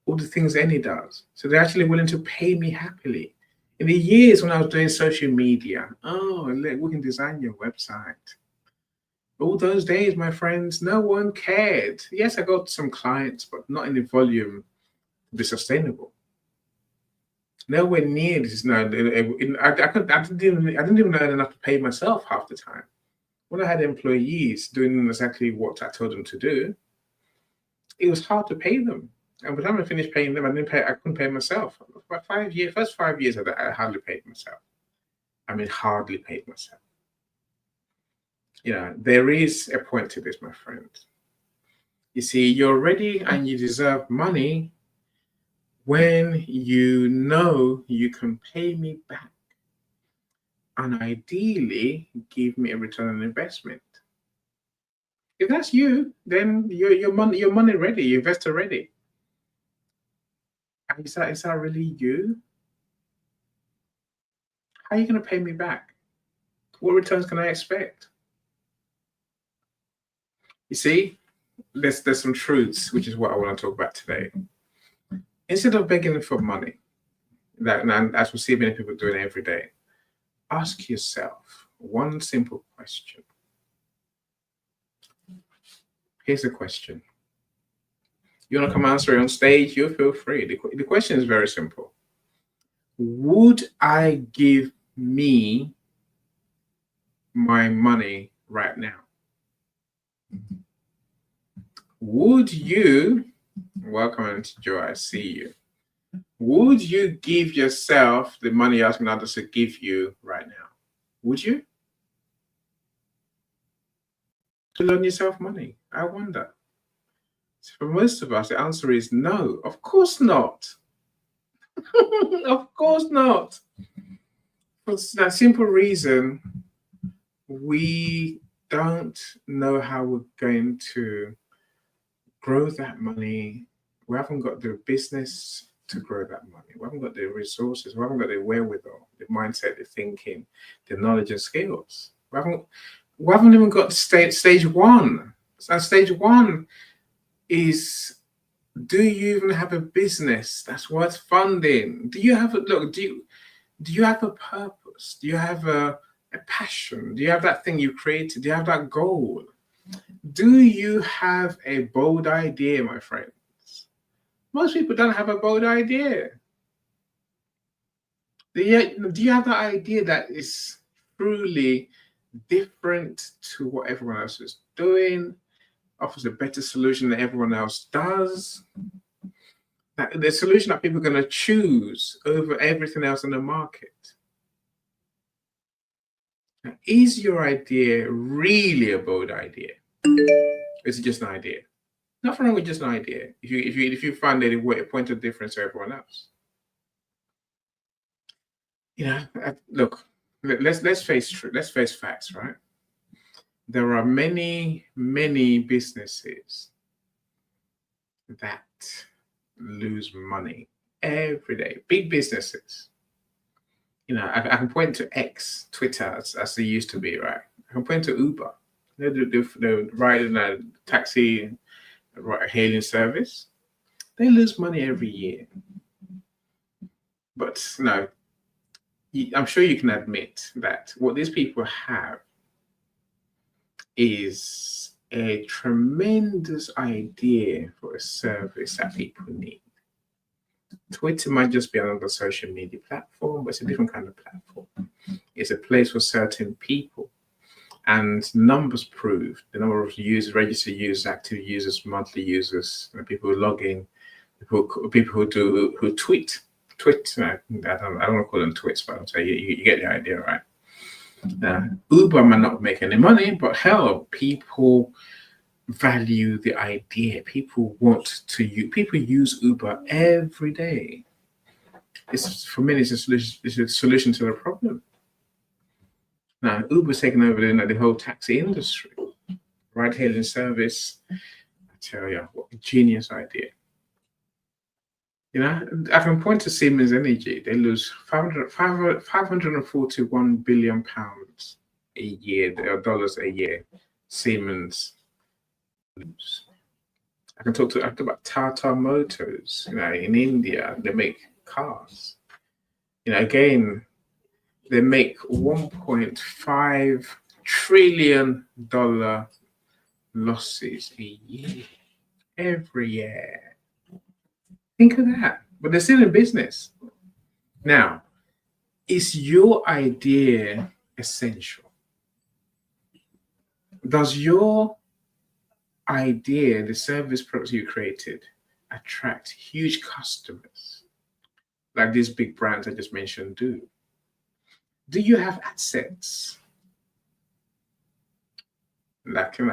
[SPEAKER 2] All the things Any does. So they're actually willing to pay me happily. In the years when I was doing social media, look, we can design your website. All those days, my friends, no one cared. Yes, I got some clients, but not in the volume to be sustainable. Nowhere near this. No, I didn't even earn enough to pay myself half the time. When I had employees doing exactly what I told them to do, it was hard to pay them. And by the time I finished paying them, I couldn't pay myself. For 5 years, first 5 years, I hardly paid myself. I mean, hardly paid myself. There is a point to this, my friend. You see, you're ready and you deserve money when you know you can pay me back and ideally give me a return on investment. If that's you, then your money ready, your investor ready. Is that really you? How are you going to pay me back? What returns can I expect? You see, there's some truths, which is what I want to talk about today. Instead of begging for money, and as we see many people doing every day, ask yourself one simple question. Here's the question. You want to come answer it on stage? You feel free. The question is very simple. Would I give me my money right now? Would you, welcome to Joe, I see you. Would you give yourself the money you're asking others to give you right now? Would you? To loan yourself money? I wonder. So for most of us, the answer is no. Of course not. Of course not. For that simple reason, we don't know how we're going to grow that money. We haven't got the business to grow that money. We haven't got the resources. We haven't got the wherewithal, the mindset, the thinking, the knowledge and skills. We haven't even got stage one. So stage one is, do you even have a business that's worth funding? Do you have a purpose? Do you have a passion? Do you have that thing you created? Do you have that goal? Do you have a bold idea, my friends? Most people don't have a bold idea. Do you have that idea that is truly different to what everyone else is doing, offers a better solution than everyone else does? The solution that people are going to choose over everything else in the market? Now, is your idea really a bold idea? Or is it just an idea? Nothing wrong with just an idea. If you find a point of difference to everyone else. Look, let's face facts, right? There are many businesses that lose money every day. Big businesses. I can point to X, Twitter, as they used to be, right? I can point to Uber. They're riding a taxi hailing service. They lose money every year. But I'm sure you can admit that what these people have is a tremendous idea for a service that people need. Twitter might just be another social media platform, but it's a different kind of platform. It's a place for certain people. And numbers prove the number of users, registered users, active users, monthly users, people who log in, people who tweet. I don't want to call them tweets, but I'll say you get the idea, right? Uber might not make any money, but hell, people value the idea. People want to use. People use Uber every day. For many, it's a solution to the problem. Now, Uber's taken over the whole taxi industry, ride-hailing service. I tell you, what a genius idea. I can point to Siemens Energy. They lose 541 billion pounds a year, or dollars a year. Siemens lose. I can talk about Tata Motors. In India, they make cars. Again, they make $1.5 trillion losses a year, every year. Think of that. But they're still in business. Now, is your idea essential? Does your idea, the service products you created, attract huge customers like these big brands I just mentioned do? Do you have assets? What do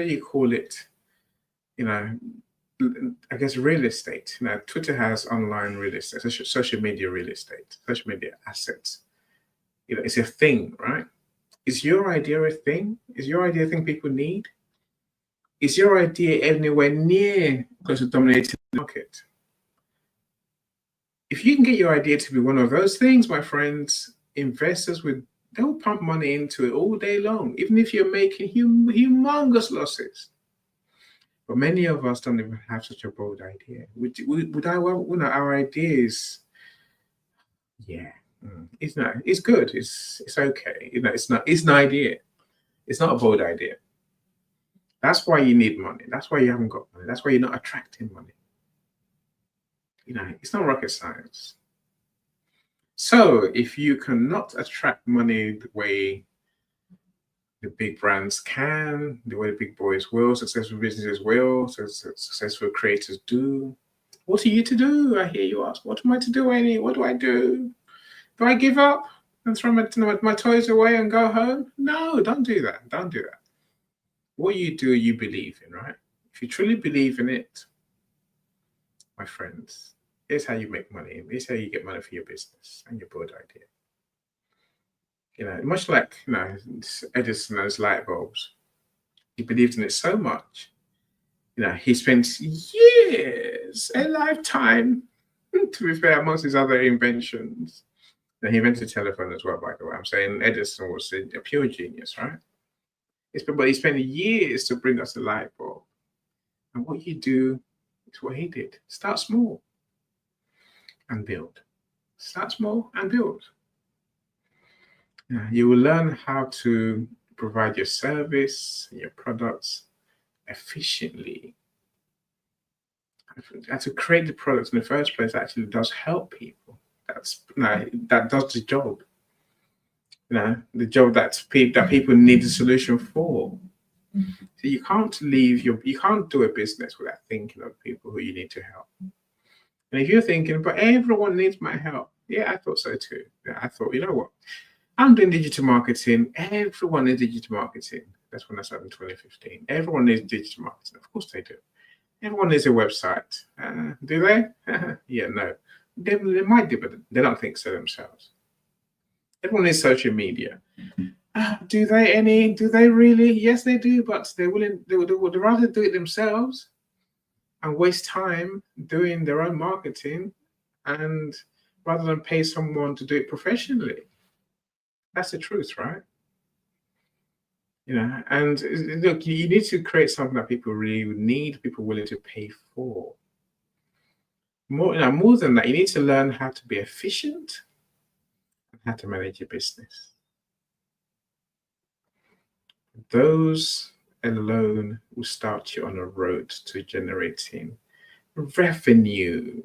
[SPEAKER 2] you call it? I guess real estate. Twitter has online real estate, social media real estate, social media assets. It's a thing, right? Is your idea a thing? Is your idea a thing people need? Is your idea anywhere near close to dominating the market? If you can get your idea to be one of those things, my friends, investors they'll pump money into it all day long, even if you're making humongous losses. But many of us don't even have such a bold idea. Our ideas, it's good. It's okay. It's an idea. It's not a bold idea. That's why you need money. That's why you haven't got money. That's why you're not attracting money. It's not rocket science. So if you cannot attract money the way the big brands can, the way the big boys will, successful businesses will, successful creators do, what are you to do? I hear you ask, what am I to do, Annie? What do I do? Do I give up and throw my toys away and go home? No, don't do that. Don't do that. What you do, you believe in, right? If you truly believe in it, my friends, here's how you make money. Here's how you get money for your business and your bold idea. Much like Edison and his light bulbs. He believed in it so much. He spent years, a lifetime, to be fair, amongst his other inventions. And he invented the telephone as well, by the way. I'm saying Edison was a pure genius, right? But he spent years to bring us the light bulb. And what you do is what he did. Start small and build. Start small and build. You will learn how to provide your service, your products efficiently. And to create the products in the first place actually does help people. That does the job. The job that people need a solution for. So you can't do a business without thinking of people who you need to help. And if you're thinking, but everyone needs my help. Yeah, I thought so too. I thought, you know what? I'm doing digital marketing. Everyone needs digital marketing. That's when I started in 2015. Everyone needs digital marketing. Of course they do. Everyone needs a website. Do they? Yeah, no. They might do, but they don't think so themselves. Everyone needs social media. Do they really? Yes, they do, but they would rather do it themselves and waste time doing their own marketing and rather than pay someone to do it professionally. That's the truth, right? And look, you need to create something that people really need, people willing to pay for. More than that, you need to learn how to be efficient and how to manage your business. Those alone will start you on a road to generating revenue.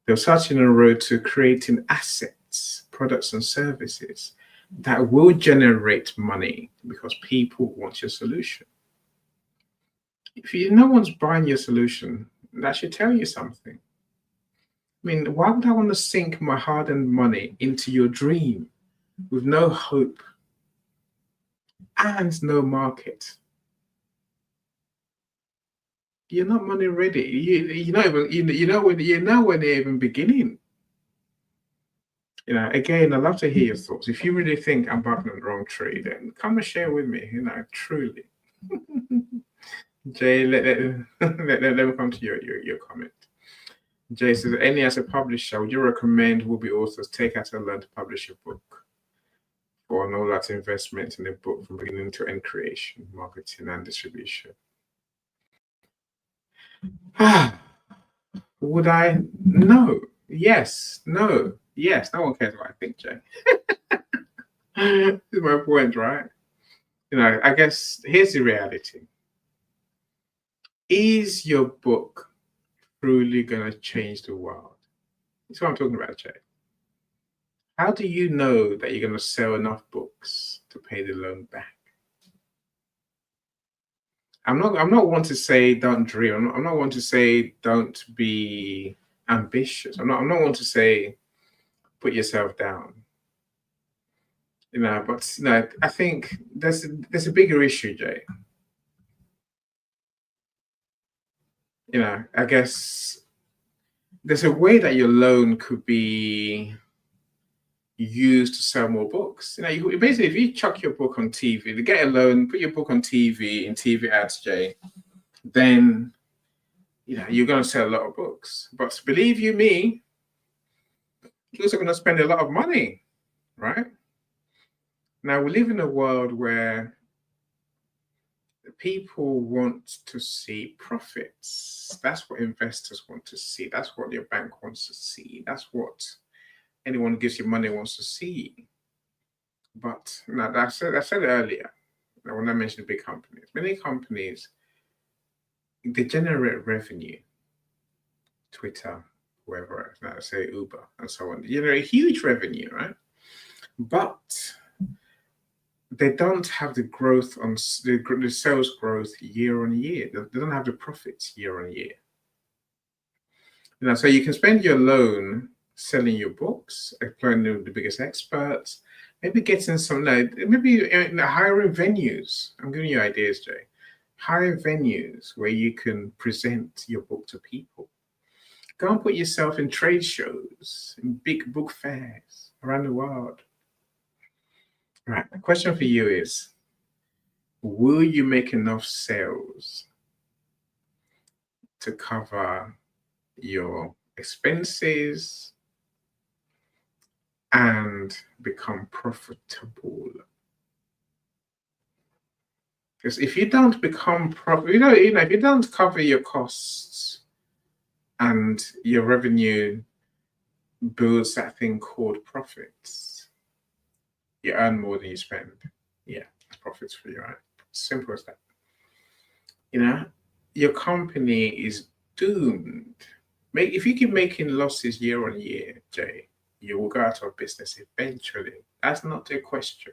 [SPEAKER 2] They'll start you on a road to creating assets, products, and services that will generate money because people want your solution. If no one's buying your solution, that should tell you something. I mean, why would I want to sink my hard-earned money into your dream with no hope and no market? You're not money ready. You're when they're even beginning. Again, I'd love to hear your thoughts. If you really think I'm barking on the wrong tree, then come and share with me. Truly. Jay, let me come to your comment. Jay says, any as a publisher, would you recommend will-be authors take out and learn to publish a book? For an all-out investment in a book from beginning to end creation, marketing, and distribution? Would I? No. Yes. No. Yes. No one cares what I think, Jay. This is my point, right? I guess here's the reality. Is your book truly going to change the world? That's what I'm talking about, Jay. How do you know that you're going to sell enough books to pay the loan back? I'm not one to say don't dream. I'm not one to say don't be ambitious. I'm not one to say put yourself down. But I think there's a bigger issue, Jay. I guess there's a way that your loan could be used to sell more books. Basically, if you chuck your book on TV, to get a loan, put your book on TV in TV ads, Jay, then you're going to sell a lot of books. But believe you me, you're also going to spend a lot of money, right? Now, we live in a world where people want to see profits. That's what investors want to see. That's what your bank wants to see. That's what anyone who gives you money wants to see. But I said earlier, when I mentioned big companies, many companies, they generate revenue. Twitter, whoever, let's say Uber, and so on. A huge revenue, right? But they don't have the growth on the sales growth year on year. They don't have the profits year on year. So you can spend your loan selling your books, employing the biggest experts, maybe getting some, maybe hiring venues. I'm giving you ideas, Jay. Hire venues where you can present your book to people. Go and put yourself in trade shows, in big book fairs around the world. Right, the question for you is, will you make enough sales to cover your expenses and become profitable? Because if you don't become profitable, if you don't cover your costs and your revenue builds that thing called profits, you earn more than you spend. Yeah, profits for you, right? Simple as that. Your company is doomed. If you keep making losses year on year, Jay, you will go out of business eventually. That's not a question.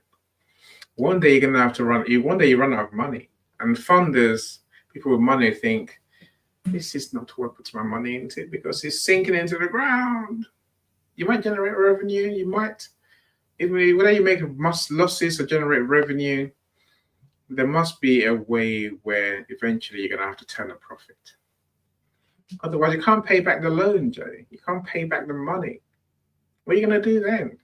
[SPEAKER 2] One day you're going to have to one day you run out of money. And funders, people with money think, this is not what I put my money into because it's sinking into the ground. You might generate revenue, you might, whether you make losses or generate revenue, there must be a way where eventually you're going to have to turn a profit. Otherwise, you can't pay back the loan, Jay. You can't pay back the money. What are you going to do then?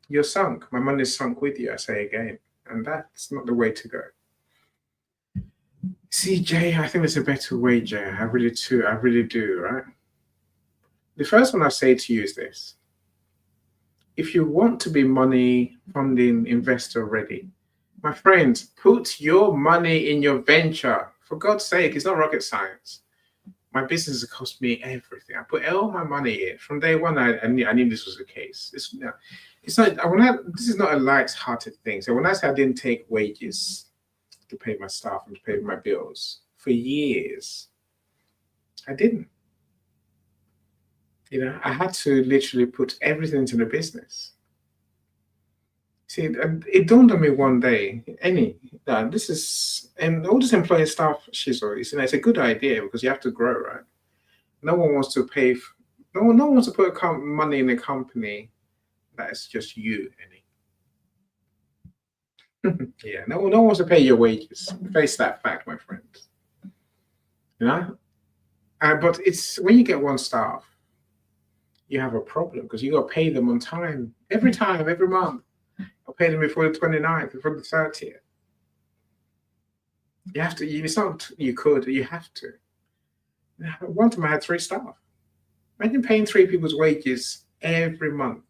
[SPEAKER 2] You're sunk. My money's sunk with you, I say again. And that's not the way to go. See, Jay, I think there's a better way, Jay. I really do, right? The first one I say to you is this. If you want to be money funding investor ready, my friends, put your money in your venture. For God's sake, it's not rocket science. My business has cost me everything. I put all my money in. From day one, I knew this was the case. It's not, this is not a light-hearted thing. So when I said I didn't take wages to pay my staff and to pay my bills for years, I didn't. I had to literally put everything into the business. See, it dawned on me one day, this is, and all this employee staff shizzle, it's a good idea because you have to grow, right? No one wants to pay, no one wants to put money in a company that is just you, Yeah, no one wants to pay your wages. Face that fact, my friends. But it's when you get one staff, you have a problem because you got to pay them on time, every month. I'll pay them before the 29th, before the 30th. You have to, it's not you could, you have to. One time I had 3 staff. Imagine paying 3 people's wages every month.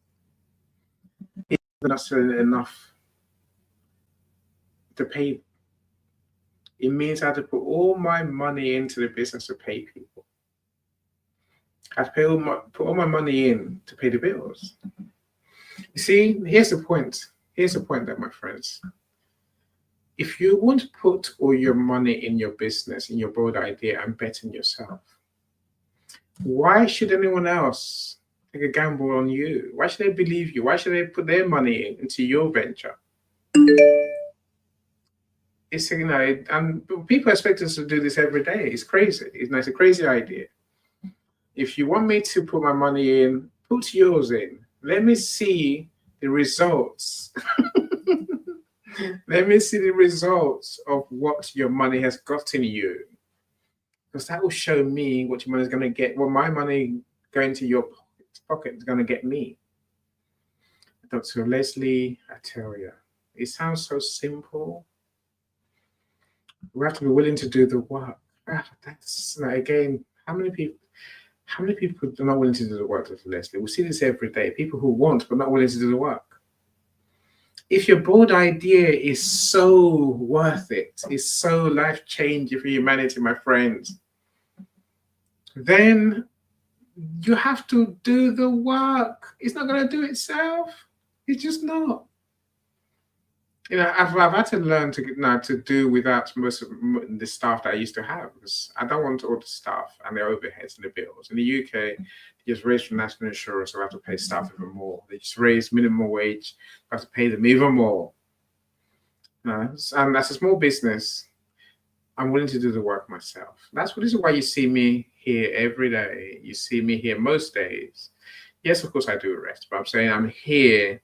[SPEAKER 2] It's not enough to pay. It means I had to put all my money into the business to pay people. I had to put all my money in to pay the bills. You see, here's the point. Here's the point, that my friends. If you want to put all your money in your business, in your bold idea, and bet on yourself, why should anyone else take a gamble on you? Why should they believe you? Why should they put their money into your venture? It's and people expect us to do this every day. It's crazy. It's a crazy idea. If you want me to put my money in, put yours in. Let me see the results. Let me see the results of what your money has gotten you. Because that will show me what your money is going to get, what my money going to your pocket is going to get me. Dr. Leslie, I tell you, it sounds so simple. We have to be willing to do the work. That's again, how many people are not willing to do the work, Dr. Leslie? We see this every day. People who want but not willing to do the work. If your bold idea is so worth it, is so life-changing for humanity, my friends, then you have to do the work. It's not going to do itself. It's just not. I've had to learn to do without most of the staff that I used to have, because I don't want all the staff and the overheads and the bills. In the UK, they just raised from national insurance, so I have to pay staff even more. They just raise minimum wage, I have to pay them even more. And as a small business, I'm willing to do the work myself. This is why you see me here every day. You see me here most days. Yes, of course I do rest, but I'm saying I'm here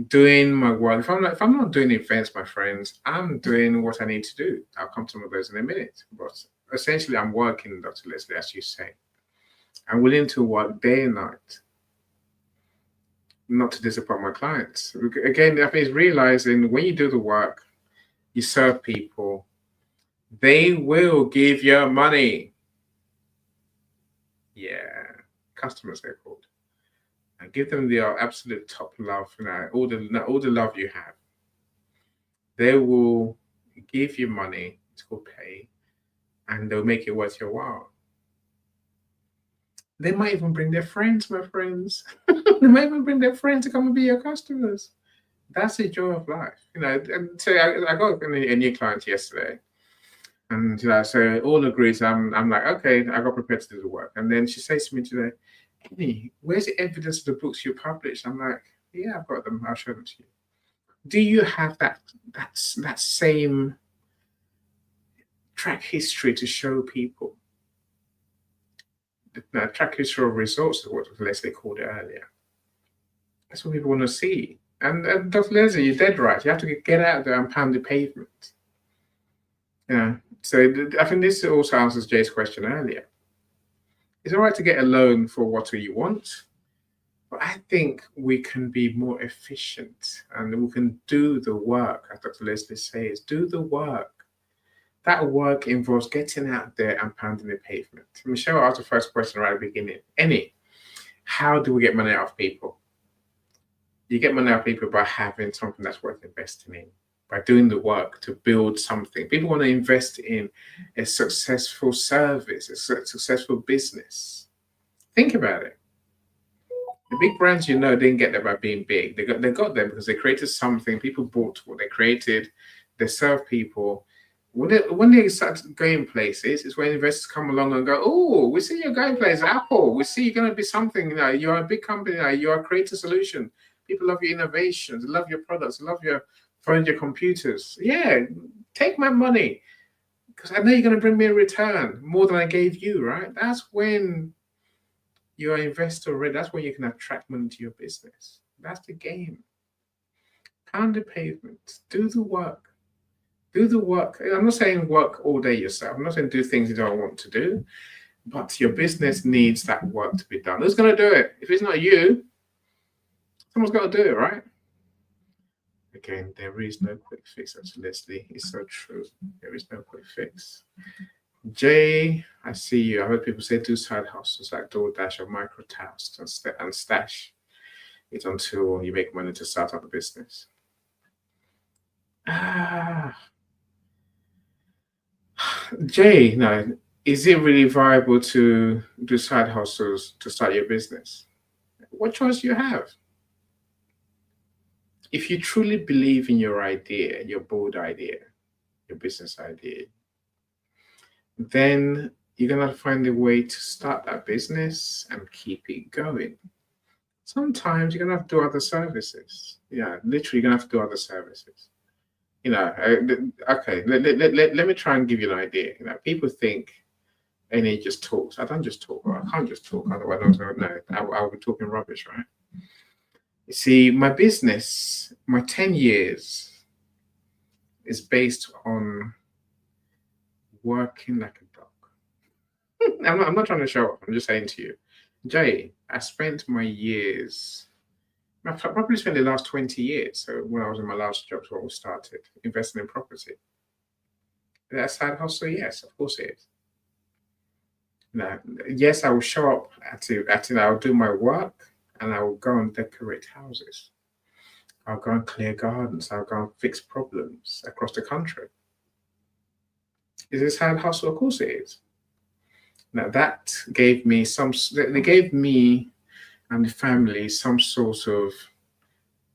[SPEAKER 2] doing my work. If I'm not doing events, my friends, I'm doing what I need to do. I'll come to some of those in a minute. But essentially, I'm working, Dr. Leslie, as you say. I'm willing to work day and night, not to disappoint my clients. Again, I think it's realizing when you do the work, you serve people, they will give you money. Yeah, customers, they're called. And give them the absolute top love, all the love you have. They will give you money, it's called pay, and they'll make it worth your while. They might even bring their friends, my friends. They might even bring their friends to come and be your customers. That's the joy of life. And so I got a new client yesterday. And so all agreed. So I'm like, okay, I got prepared to do the work. And then she says to me today, "Hey, where's the evidence of the books you published?" I'm like, "Yeah, I've got them. I'll show them to you." Do you have that same track history to show people? The track history of results is what Leslie called it earlier. That's what people want to see. And Dr. Leslie, you're dead right. You have to get out there and pound the pavement. So I think this also answers Jay's question earlier. It's all right to get a loan for what you want, but I think we can be more efficient and we can do the work, as Dr. Leslie says, do the work. That work involves getting out there and pounding the pavement. Michelle asked the first question right at the beginning. How do we get money out of people? You get money out of people by having something that's worth investing in, by doing the work to build something. People want to invest in a successful service, a successful business. Think about it. The big brands, didn't get there by being big. They got there because they created something. People bought what they created. They serve people. When they start going places, it's when investors come along and go, "Oh, we see you're going places. Apple, we see you're going to be something. You're a big company. You're a creator solution. People love your innovations. They love your products. They love your phones, your computers. Yeah, take my money because I know you're going to bring me a return more than I gave you. Right? That's when you're an investor already. That's when you can attract money to your business. That's the game. Pound the pavement. Do the work. Do the work. I'm not saying work all day yourself. I'm not saying do things you don't want to do, but your business needs that work to be done. Who's going to do it? If it's not you, someone's got to do it, right? Again, there is no quick fix. That's Leslie. It's so true. There is no quick fix. Jay, I see you. I heard people say do side hustles like DoorDash or microtask and stash it until you make money to start up a business. Jay, no, is it really viable to do side hustles to start your business? What choice do you have? If you truly believe in your idea, your bold idea, your business idea, then you're going to find a way to start that business and keep it going. Sometimes you're going to have to do other services. Yeah, literally, you're going to have to do other services. Okay, let me try and give you an idea. People think NA just talks. I don't just talk. I can't just talk. Otherwise, I'll be talking rubbish, right? You see, my business, my 10 years is based on working like a dog. I'm not trying to show off. I'm just saying to you, Jay, I spent my years, I probably spent the last 20 years. So when I was in my last job, when we started investing in property. Is that a side hustle? Yes, of course it is. Yes, I will show up I'll do my work and I will go and decorate houses. I'll go and clear gardens. I'll go and fix problems across the country. Is this side hustle? Of course it is. Now that gave me they gave me and the family some sort of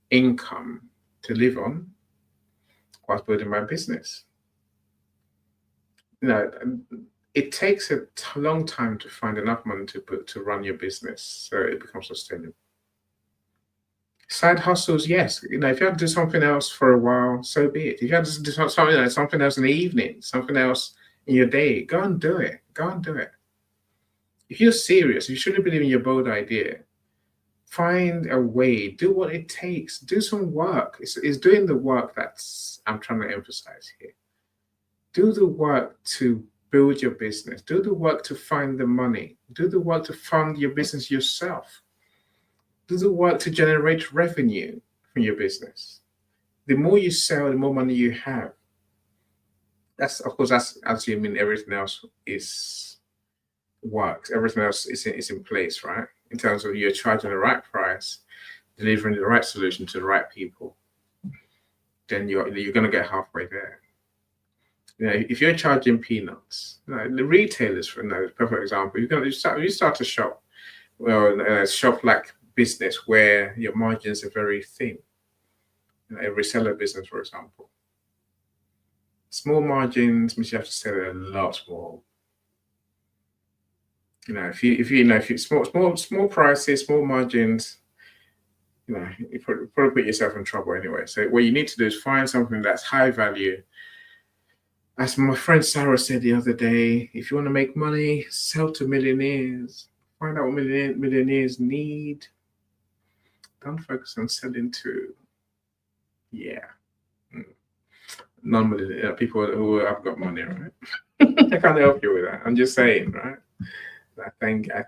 [SPEAKER 2] income to live on whilst building my business. It takes a long time to find enough money to run your business so it becomes sustainable. Side hustles, yes. If you have to do something else for a while, so be it. If you have to do something else in the evening, something else in your day, go and do it. Go and do it. If you're serious, you shouldn't believe in your bold idea. Find a way. Do what it takes. Do some work. It's doing the work that's I'm trying to emphasize here. Do the work to build your business. Do the work to find the money. Do the work to fund your business yourself. Do the work to generate revenue from your business. The more you sell, the more money you have. That's assuming everything else works. Everything else is in place, right? In terms of you're charging the right price, delivering the right solution to the right people. Then you're going to get halfway there. If you're charging peanuts, the retailers, for a perfect example, you start a shop, a shop like business where your margins are very thin. A reseller business, for example, small margins means you have to sell a lot more. If you small prices, small margins, you probably put yourself in trouble anyway. So what you need to do is find something that's high value. As my friend Sarah said the other day, if you want to make money, sell to millionaires. Find out what millionaires need. Don't focus on selling to, non-millionaire people who have got money, right? I can't help you with that. I'm just saying, right? I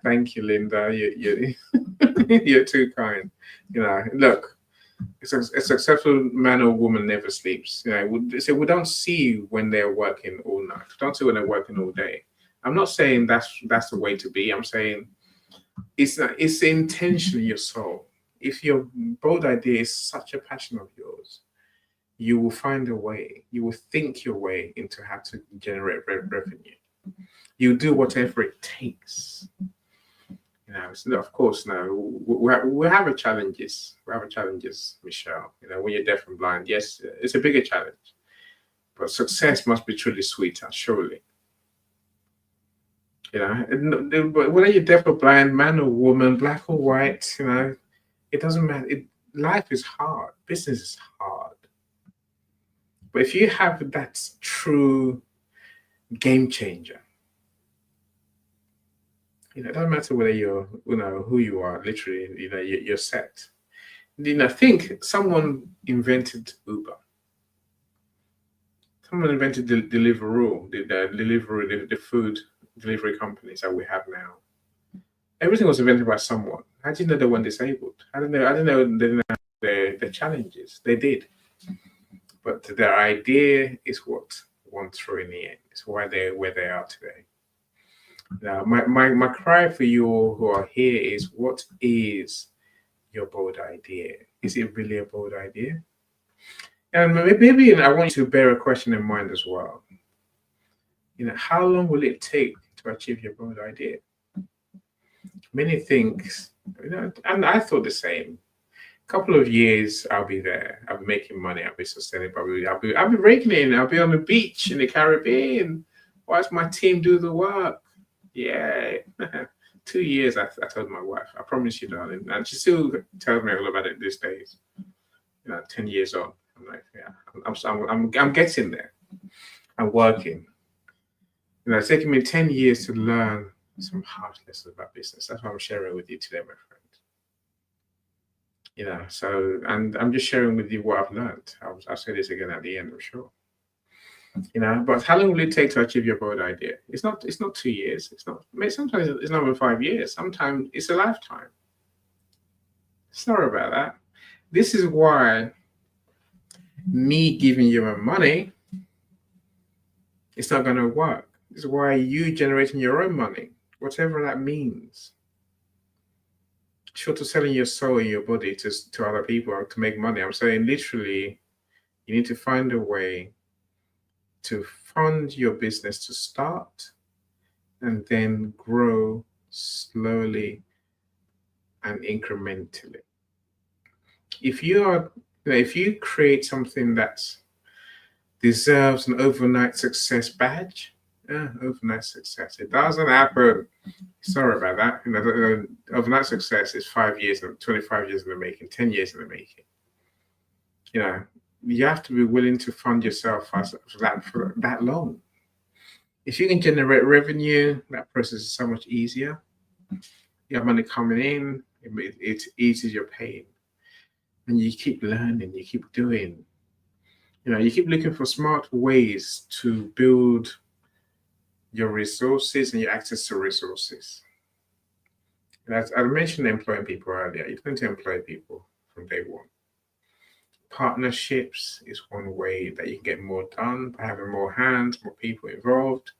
[SPEAKER 2] thank you, Linda. You're too kind. Look. A successful man or woman never sleeps. We don't see when they're working all night. We don't see when they're working all day. I'm not saying that's the way to be. I'm saying It's not, it's the intention in your soul. If your bold idea is such a passion of yours, you will find a way. You will think your way into how to generate revenue. You do whatever it takes. So of course, now we have a challenges. We have a challenges, Michelle. When you're deaf and blind, yes, it's a bigger challenge, but success must be truly sweeter, surely. Whether you're deaf or blind, man or woman, black or white, it doesn't matter. Life is hard. Business is hard. But if you have that true game changer, it doesn't matter whether you're, who you are. Literally, you're set. Think someone invented Uber. Someone invented Deliveroo, the food delivery companies that we have now. Everything was invented by someone. How do you know they weren't disabled? I don't know. I don't know. They didn't have the challenges. They did, but their idea is what won through in the end. It's why they're where they are today. Now, my cry for you all who are here is: what is your bold idea? Is it really a bold idea? And maybe I want you to bear a question in mind as well. How long will it take to achieve your bold idea? Many things, and I thought the same. A couple of years, I'll be there. I'll be making money. I'll be sustainable. I'll be raking in. I'll be on the beach in the Caribbean. Watch my team do the work. Yeah. 2 years, I told my wife. I promise you, darling. And she still tells me all about it these days. 10 years on. I'm like, yeah, I'm getting there. I'm working. It's taken me 10 years to learn some hard lessons about business. That's what I'm sharing with you today, my friend. So, and I'm just sharing with you what I've learned. I'll say this again at the end, I'm sure. But how long will it take to achieve your bold idea? It's not 2 years. It's not. Sometimes it's not even 5 years. Sometimes it's a lifetime. Sorry about that. This is why me giving you my money, it's not going to work. This is why you generating your own money, whatever that means. Short of selling your soul and your body to other people to make money, I'm saying literally, you need to find a way to fund your business to start and then grow slowly and incrementally. If you create something that deserves an overnight success badge, overnight success, it doesn't happen. Sorry about that. Overnight success is 5 years and 25 years in the making, 10 years in the making. You have to be willing to fund yourself for that long. If you can generate revenue, that process is so much easier. You have money coming in, it eases your pain. And you keep learning, you keep doing. You keep looking for smart ways to build your resources and your access to resources. As I mentioned employing people earlier, you're going to employ people from day one. Partnerships is one way that you can get more done by having more hands, more people involved.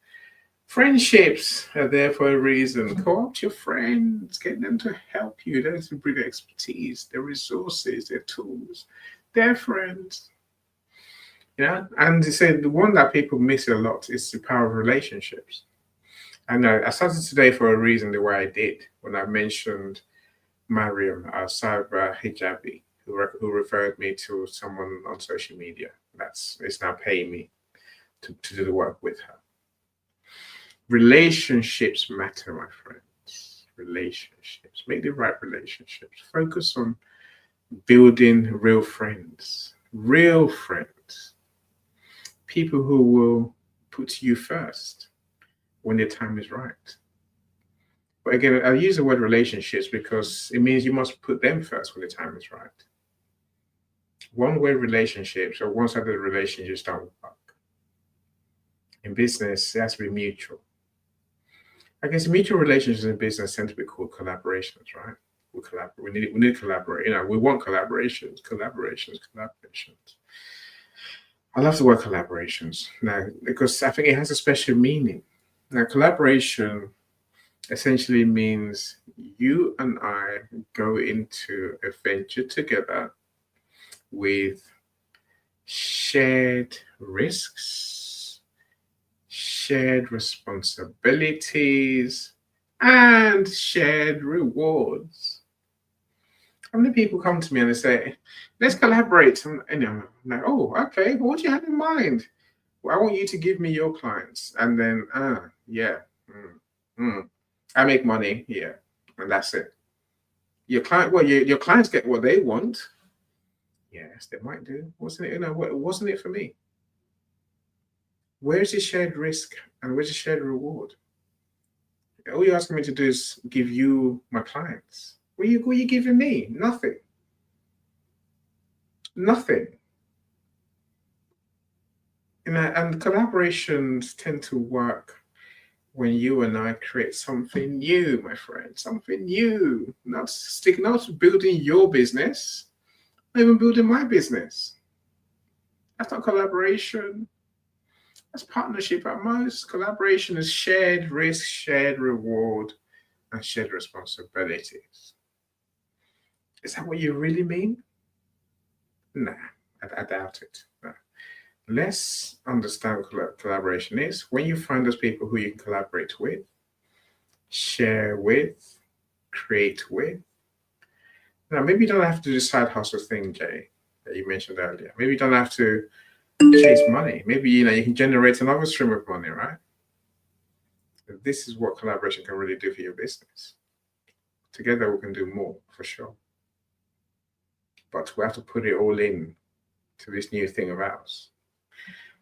[SPEAKER 2] Friendships are there for a reason. Co-opt your friends, get them to help you. They to bring their expertise, their resources, their tools, their friends. And they say the one that people miss a lot is the power of relationships. And I started today for a reason the way I did when I mentioned Mariam, our cyber hijabi, who referred me to someone on social media it's now paying me to do the work with her. Relationships matter, my friends. Relationships. Make the right relationships. Focus on building real friends. Real friends. People who will put you first when the time is right. But again, I use the word relationships because it means you must put them first when the time is right. One-way relationships or one-sided relationships don't work. In business, it has to be mutual. I guess mutual relationships in business tend to be called collaborations, right? We collaborate. We need to collaborate. We want collaborations. I love the word collaborations now because I think it has a special meaning. Now, collaboration essentially means you and I go into a venture together with shared risks, shared responsibilities, and shared rewards. How many people come to me and they say, let's collaborate? And I'm like, oh, okay, well, what do you have in mind? Well, I want you to give me your clients. And then, yeah, I make money, yeah, and that's it. Your client, well, your clients get what they want. Yes, they might do. Wasn't it? Wasn't it for me? Where's the shared risk and where's the shared reward? All you're asking me to do is give you my clients. What are you giving me? Nothing. Nothing. And collaborations tend to work when you and I create something new, my friend, something new. Not building your business, not even building my business. That's not collaboration. That's partnership at most. Collaboration is shared risk, shared reward, and shared responsibilities. Is that what you really mean? Nah, I doubt it. Nah. Let's understand what collaboration is. When you find those people who you can collaborate with, share with, create with. Now, maybe you don't have to do the side hustle thing, Jay, that you mentioned earlier. Maybe you don't have to chase money. Maybe you can generate another stream of money, right? This is what collaboration can really do for your business. Together we can do more for sure. But we have to put it all in to this new thing of ours.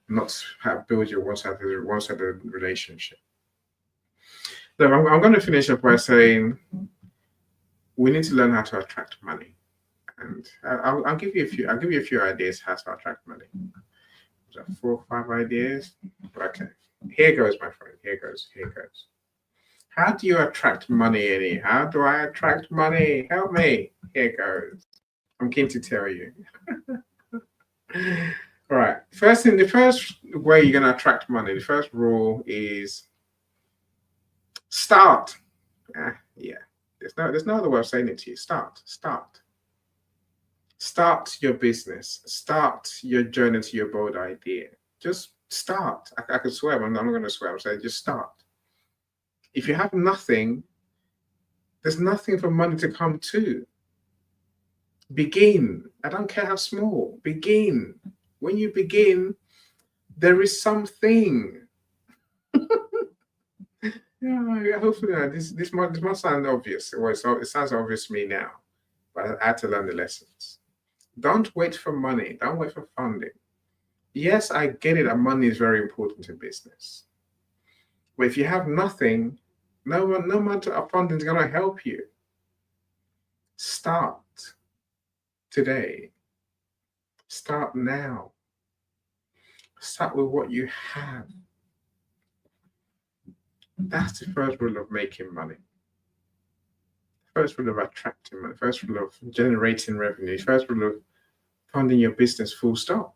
[SPEAKER 2] Not build your one-sided relationship. So I'm going to finish up by saying we need to learn how to attract money, and I'll give you a few. I'll give you a few ideas how to attract money. 4 or 5 ideas. Okay, here goes, my friend. Here goes. How do you attract money, Eddie? How do I attract money? Help me. Here goes. I'm keen to tell you. All right. The first way you're going to attract money, the first rule is start. Yeah. There's no other way of saying it to you. Start. Start your business. Start your journey to your bold idea. Just start. I could swear, but I'm not going to swear. I'm saying just start. If you have nothing, there's nothing for money to come to. Begin. I don't care how small. Begin. When you begin, there is something. Yeah, hopefully this must sound obvious. Well, it sounds obvious to me now, but I had to learn the lessons. Don't wait for money. Don't wait for funding. Yes, I get it that money is very important in business. But if you have nothing, no amount of funding is going to help you. Start today. Start now. Start with what you have. That's the first rule of making money. First rule of attracting money. First rule of generating revenue. First rule of funding your business, full stop.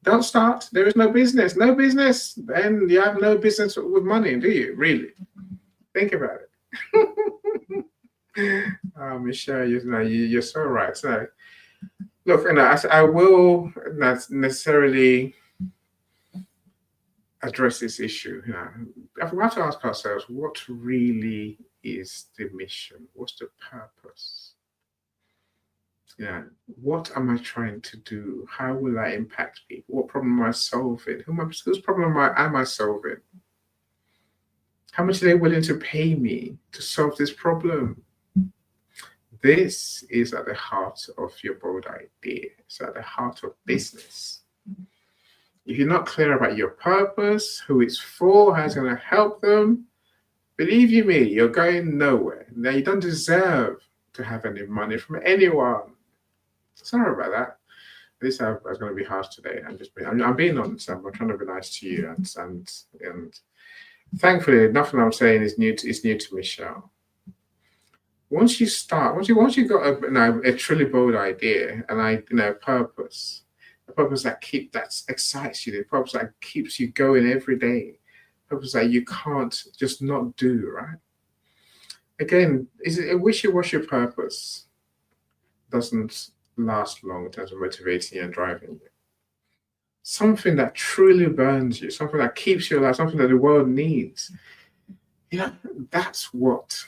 [SPEAKER 2] Don't start. There is no business. No business. Then you have no business with money, do you? Really? Think about it. Michelle, you're so right. So, look, I will not necessarily address this issue. We have to ask ourselves, what really is the mission? What's the purpose? What am I trying to do? How will I impact people? What problem am I solving? Whose problem am I solving? How much are they willing to pay me to solve this problem? This is at the heart of your bold idea. It's at the heart of business. If you're not clear about your purpose, who it's for, how it's going to help them, believe you me, you're going nowhere. Now, you don't deserve to have any money from anyone. Sorry about that. This I was going to be harsh today. I'm being honest. I'm trying to be nice to you, and thankfully, nothing I'm saying is new to Michelle. Once you got a truly bold idea and purpose, a purpose that excites you, the purpose that keeps you going every day, a purpose that you can't just not do, right? Again, is it a wishy-washy purpose doesn't last long in terms of motivating you and driving you. Something that truly burns you, something that keeps you alive, something that the world needs. That's what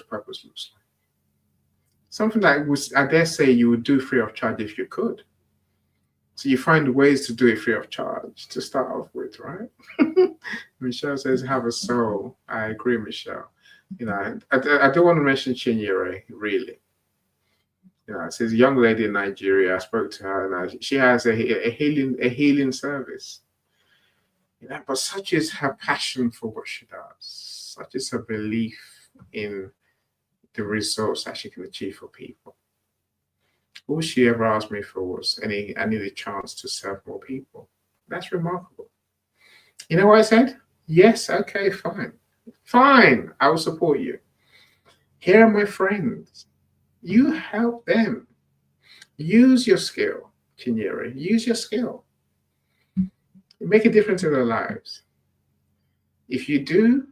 [SPEAKER 2] purpose looks like. Something that was, I dare say, you would do free of charge if you could. So you find ways to do it free of charge to start off with, right? Michelle says, have a soul. I agree, Michelle. I don't want to mention Chinyere, really. It says a young lady in Nigeria. I spoke to her, and she has a healing service. But such is her passion for what she does. Such is her belief in the results that she can achieve for people. All she ever asked me for was I need a chance to serve more people. That's remarkable. You know what I said? Yes, okay, fine. Fine, I will support you. Here are my friends. You help them. Use your skill, Chinyere. Use your skill. Make a difference in their lives. If you do,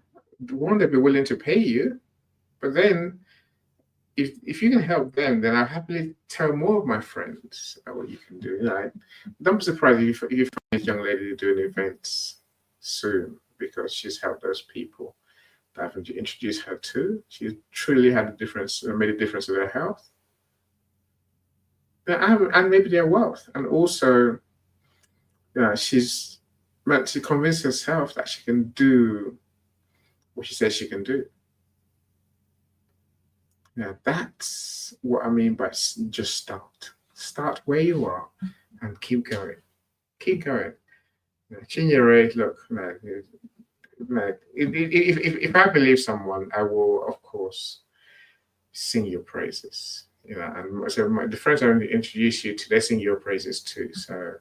[SPEAKER 2] one, they'll be willing to pay you. But then, if you can help them, then I'll happily tell more of my friends what you can do. Don't be surprised if you find this young lady doing events soon because she's helped those people that I've introduced her to. She truly had a difference, made a difference in their health. And maybe their wealth. And also, she's meant to convince herself that she can do what she says she can do. That's what I mean by just start. Start where you are and keep going. Keep going. Chinyere, look, if I believe someone, I will, of course, sing your praises. And so the friends I introduce you to, they sing your praises too. So,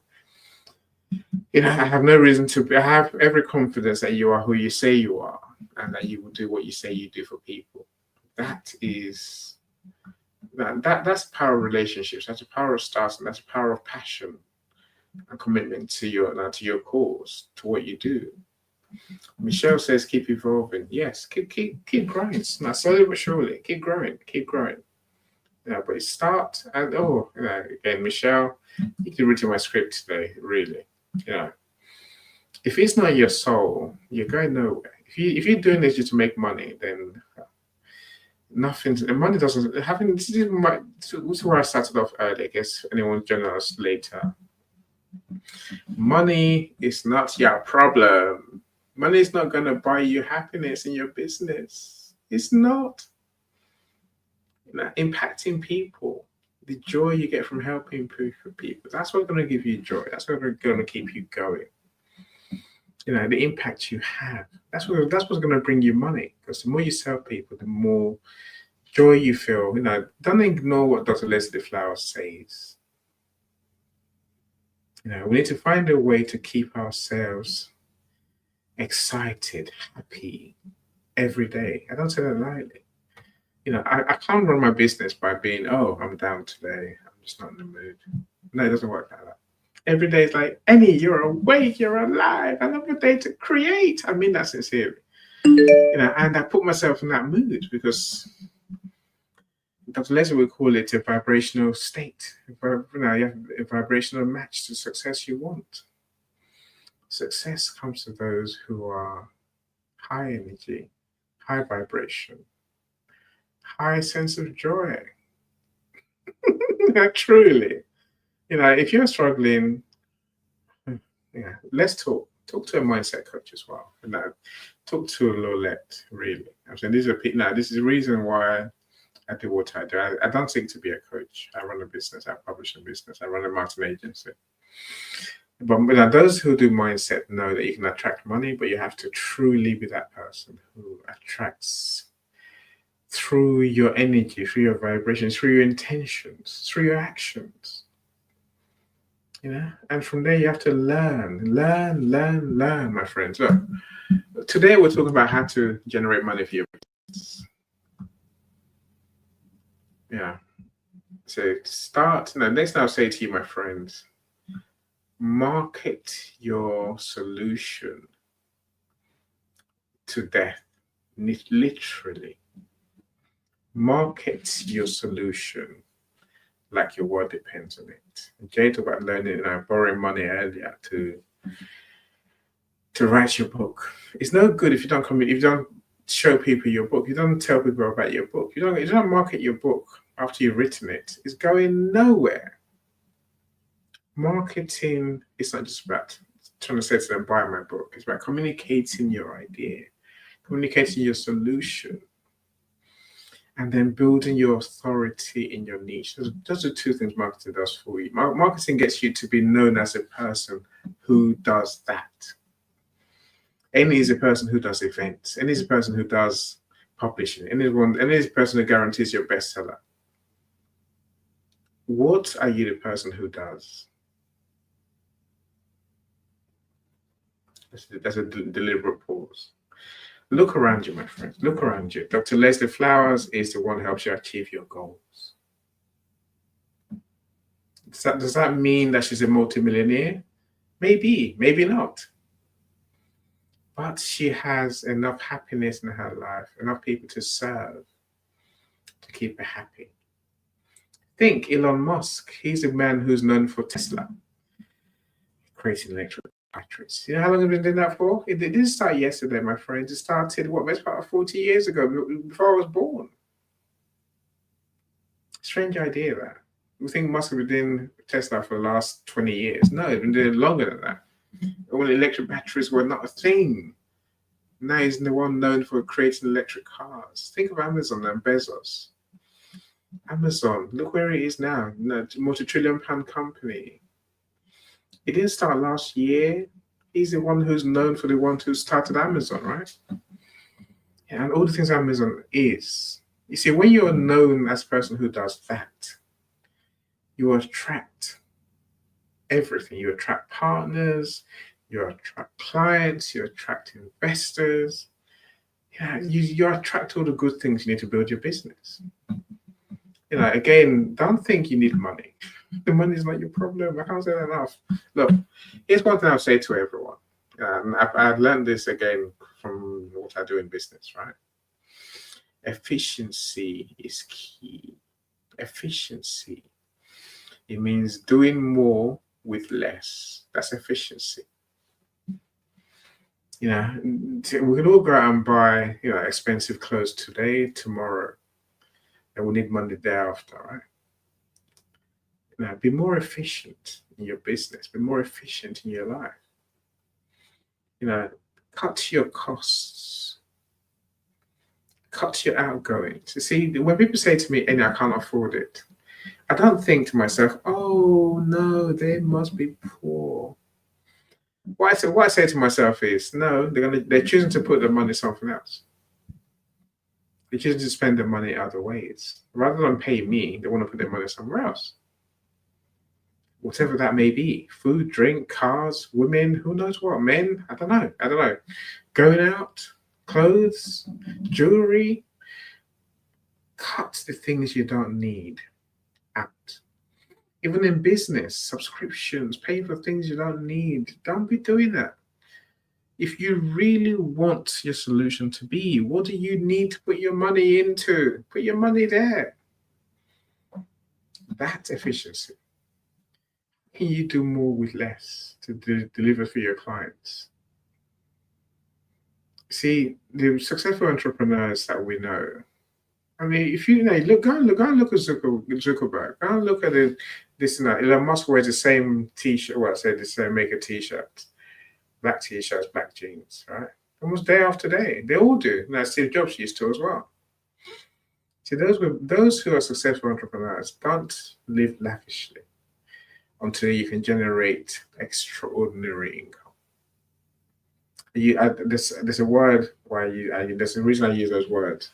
[SPEAKER 2] I have no reason to. I have every confidence that you are who you say you are, and that you will do what you say you do for people. That's the power of relationships. That's the power of starting. That's the power of passion and commitment to your cause, to what you do. Michelle says, keep evolving. Yes, keep growing. Now, slowly but surely, keep growing. But start and again, Michelle, you can read my script today. Really, if it's not your soul, you're going nowhere. If you're doing this just to make money, then nothing. The money doesn't having. This is where I started off early. I guess anyone joining us later. Money is not your problem. Money is not going to buy you happiness in your business. It's not. Impacting people, the joy you get from helping people, that's what's going to give you joy. That's what's going to keep you going. The impact you have, that's what's going to bring you money, because the more you serve people, the more joy you feel. Don't ignore what Dr. Leslie Flower says. We need to find a way to keep ourselves excited, happy every day. I don't say that lightly. I can't run my business by being, I'm down today, I'm just not in the mood. No, it doesn't work like that. Every day is like, Annie, you're awake, you're alive, another day to create. I mean that sincerely. And I put myself in that mood because Dr. Leslie would call it a vibrational state. You have a vibrational match to success you want. Success comes to those who are high energy, high vibration, high sense of joy. Truly. If you're struggling, let's talk. Talk to a mindset coach as well. Talk to a Lolette, really. I'm saying this is the reason why I do what I do. I don't think to be a coach. I run a business, I publish a business, I run a marketing agency. But those who do mindset know that you can attract money, but you have to truly be that person who attracts through your energy, through your vibrations, through your intentions, through your actions. And from there you have to learn, my friends. Look, today we're talking about how to generate money for your business. So start. Next I'll say to you, my friends, market your solution to death, literally. Market your solution like your world depends on it. Jay talked about learning, borrowing money earlier to write your book. It's no good if you don't if you don't show people your book, you don't tell people about your book, you don't market your book after you've written it. It's going nowhere. Marketing is not just about trying to say to them, buy my book. It's about communicating your idea, communicating your solution, and then building your authority in your niche. Those are two things marketing does for you. Marketing gets you to be known as a person who does that. Any is a person who does events. Any is a person who does publishing. Any is a person who guarantees your bestseller. What are you the person who does? That's a deliberate pause. Look around you, my friends. Look around you. Dr. Leslie Flowers is the one who helps you achieve your goals. Does that mean that she's a multimillionaire? Maybe, maybe not. But she has enough happiness in her life, enough people to serve, to keep her happy. Think Elon Musk. He's a man who's known for Tesla, creating electric batteries. You know how long have been doing that for? It didn't start yesterday, my friends. It started, best part of 40 years ago, before I was born. Strange idea, that. We think Musk has been doing Tesla for the last 20 years. No, he's been doing it longer than that. When electric batteries were not a thing. Now he's the one known for creating electric cars. Think of Amazon and Bezos. Amazon, look where it is now. Multi-trillion-pound company. It didn't start last year. He's the one who's known for the one who started Amazon, right? Yeah, and all the things Amazon is. You see, when you're known as a person who does that, you attract everything. You attract partners, you attract clients, you attract investors. Yeah, you attract all the good things you need to build your business. Again, don't think you need money. The money is not your problem. I can't say that enough. Look, here's one thing I'll say to everyone. I've learned this again from what I do in business, right? Efficiency is key. Efficiency. It means doing more with less. That's efficiency. We can all go out and buy, expensive clothes today, tomorrow, and we need money the day after, right? Be more efficient in your business. Be more efficient in your life. Cut your costs. Cut your outgoings. You see, when people say to me, I can't afford it, I don't think to myself, oh no, they must be poor. What I say to myself is, no, they're choosing to put the money something else. They're choosing to spend the money other ways. Rather than pay me, they want to put their money somewhere else. Whatever that may be. Food, drink, cars, women, who knows what, men, I don't know. Going out, clothes, jewelry. Cut the things you don't need out. Even in business, subscriptions, pay for things you don't need. Don't be doing that. If you really want your solution to be, what do you need to put your money into? Put your money there. That's efficiency. Can you do more with less to deliver for your clients? See, the successful entrepreneurs that we know, I mean, if you go and look at Zuckerberg. Go and look at this. Elon Musk wears the same T-shirt. Well, I say the same make a T-shirt, black T-shirts, black jeans, right? Almost day after day, they all do. Now Steve Jobs used to as well. See, those who are successful entrepreneurs don't live lavishly until you can generate extraordinary income. There's a word there's a reason I use those words.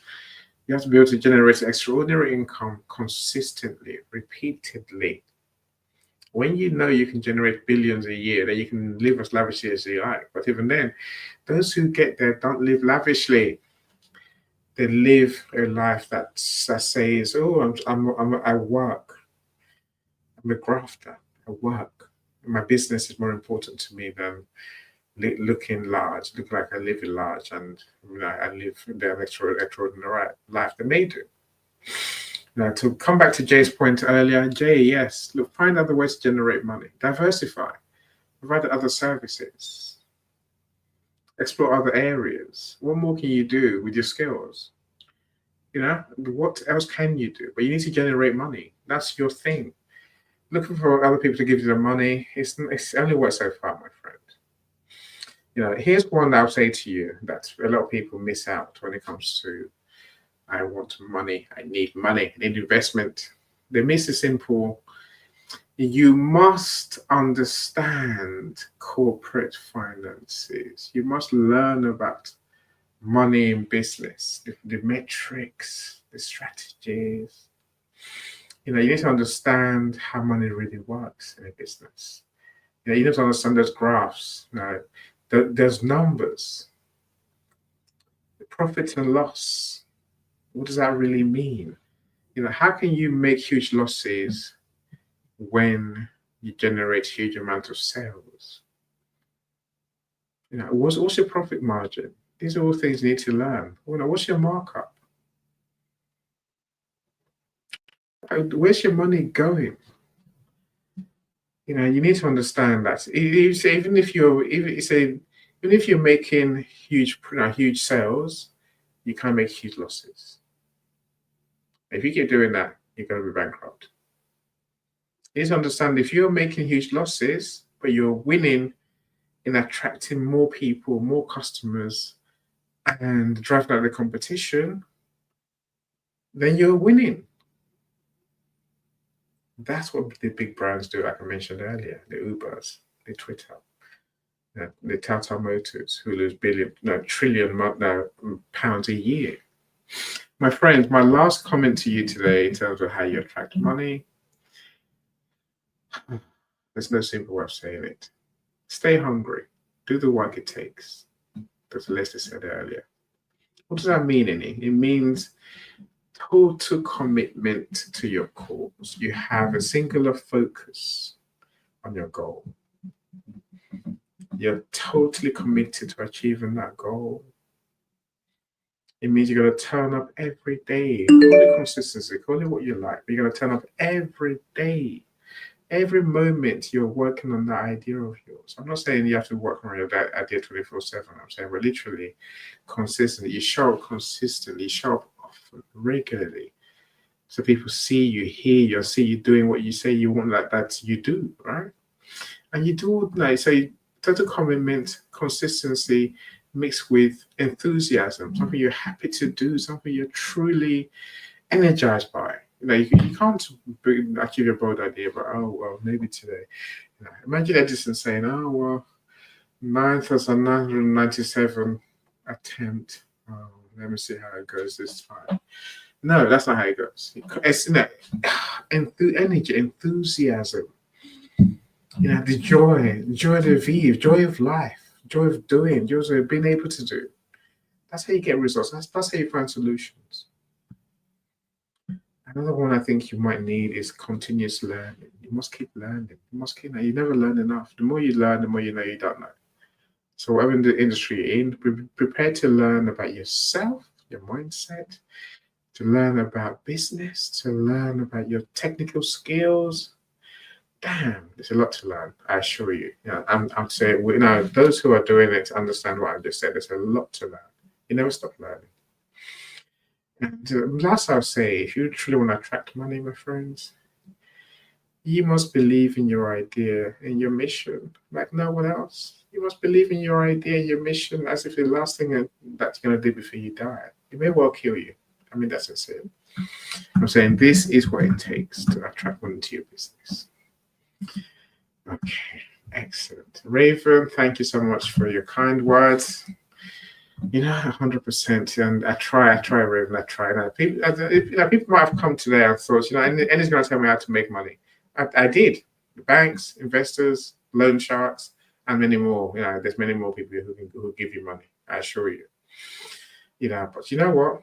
[SPEAKER 2] You have to be able to generate extraordinary income consistently, repeatedly. When you know you can generate billions a year, then you can live as lavishly as you like. But even then, those who get there don't live lavishly. They live a life that says, "Oh, I work. I'm a grafter. I work. My business is more important to me than looking large, look like I live in large, and I live their extraordinary life than they do." Now, to come back to Jay's point earlier, Jay, yes, look, find other ways to generate money, diversify, provide other services, explore other areas. What more can you do with your skills? What else can you do? But you need to generate money. That's your thing. Looking for other people to give you the money, it's only worked so far, my friend. Here's one that I'll say to you that a lot of people miss out when it comes to I want money, I need investment. They miss the simple. You must understand corporate finances. You must learn about money in business, the metrics, the strategies. You need to understand how money really works in a business. You need to understand those graphs. There's numbers, the profit and loss. What does that really mean? How can you make huge losses when you generate huge amount of sales? What's your profit margin? These are all things you need to learn. What's your markup? Where's your money going? You need to understand that. Even if you're making huge sales, you can't make huge losses. If you keep doing that, you're going to be bankrupt. You need to understand if you're making huge losses, but you're winning in attracting more people, more customers, and driving out the competition, then you're winning. That's what the big brands do, like I mentioned earlier, the Ubers, the Twitter, the Tata Motors, who lose trillion pounds a year. My friends, my last comment to you today in terms of how you attract money, there's no simple way of saying it. Stay hungry. Do the work it takes. As Lester said earlier. What does that mean, Annie? It means total commitment to your cause. You have a singular focus on your goal. You're totally committed to achieving that goal. It means you're going to turn up every day. Call it consistency, call it what you like, but you're going to turn up every day. Every moment you're working on that idea of yours. I'm not saying you have to work on your idea 24/7. I'm saying we're literally consistent. You show up consistently, you show up often, regularly. So people see you, hear you, see you doing what you say you want, like that you do, right? And you do total commitment, consistency mixed with enthusiasm, something you're happy to do, something you're truly energized by. You can't achieve your bold idea, but maybe today. Imagine Edison saying, 9,997 attempt. Let me see how it goes this time. No, that's not how it goes. It's energy, enthusiasm. The joy to vivre, joy of life, joy of doing, joy of being able to do. That's how you get results. That's how you find solutions. Another one I think you might need is continuous learning. You must keep learning. You never learn enough. The more you learn, the more you know you don't know. So whatever in the industry you're in, be prepared to learn about yourself, your mindset, to learn about business, to learn about your technical skills. Damn, there's a lot to learn, I assure you. I'm saying, those who are doing it understand what I just said. There's a lot to learn. You never stop learning. And last I'll say, if you truly want to attract money, my friends, you must believe in your idea and your mission like no one else. You must believe in your idea and your mission as if the last thing that you're going to do before you die. It may well kill you. I mean, that's it. I'm saying this is what it takes to attract money to your business. Okay, excellent. Raven, thank you so much for your kind words. 100%. And I try, Raven. I try. People might have come today and thought, and he's going to tell me how to make money. I did. The banks, investors, loan sharks, and many more. There's many more people who give you money. I assure you. But you know what?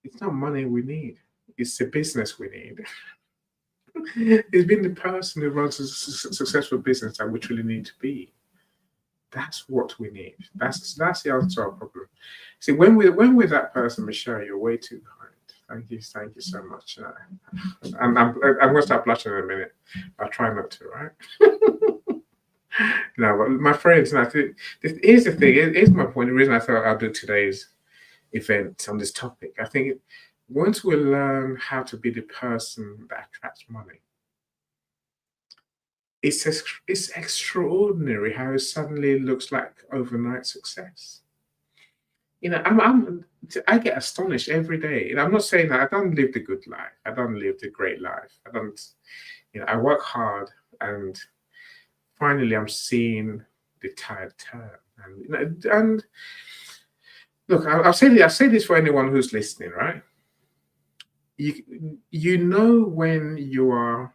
[SPEAKER 2] It's not money we need. It's the business we need. It's been the person who runs a successful business that we truly need to be. That's what we need. That's the answer to our problem. See, when we're that person, Michelle, you're way too kind. thank you so much. I'm gonna start blushing in a minute. I'll try not to, right? No, but my friends, and I think here's the thing. Here's my point. The reason I thought I'll do today's event on this topic. I think once we learn how to be the person that attracts money, it's extraordinary how it suddenly looks like overnight success. I get astonished every day. And I'm not saying that I don't live the good life. I don't live the great life. I don't, I work hard, and finally I'm seeing the tide turn. And look, I'll say this for anyone who's listening, right? You know when you are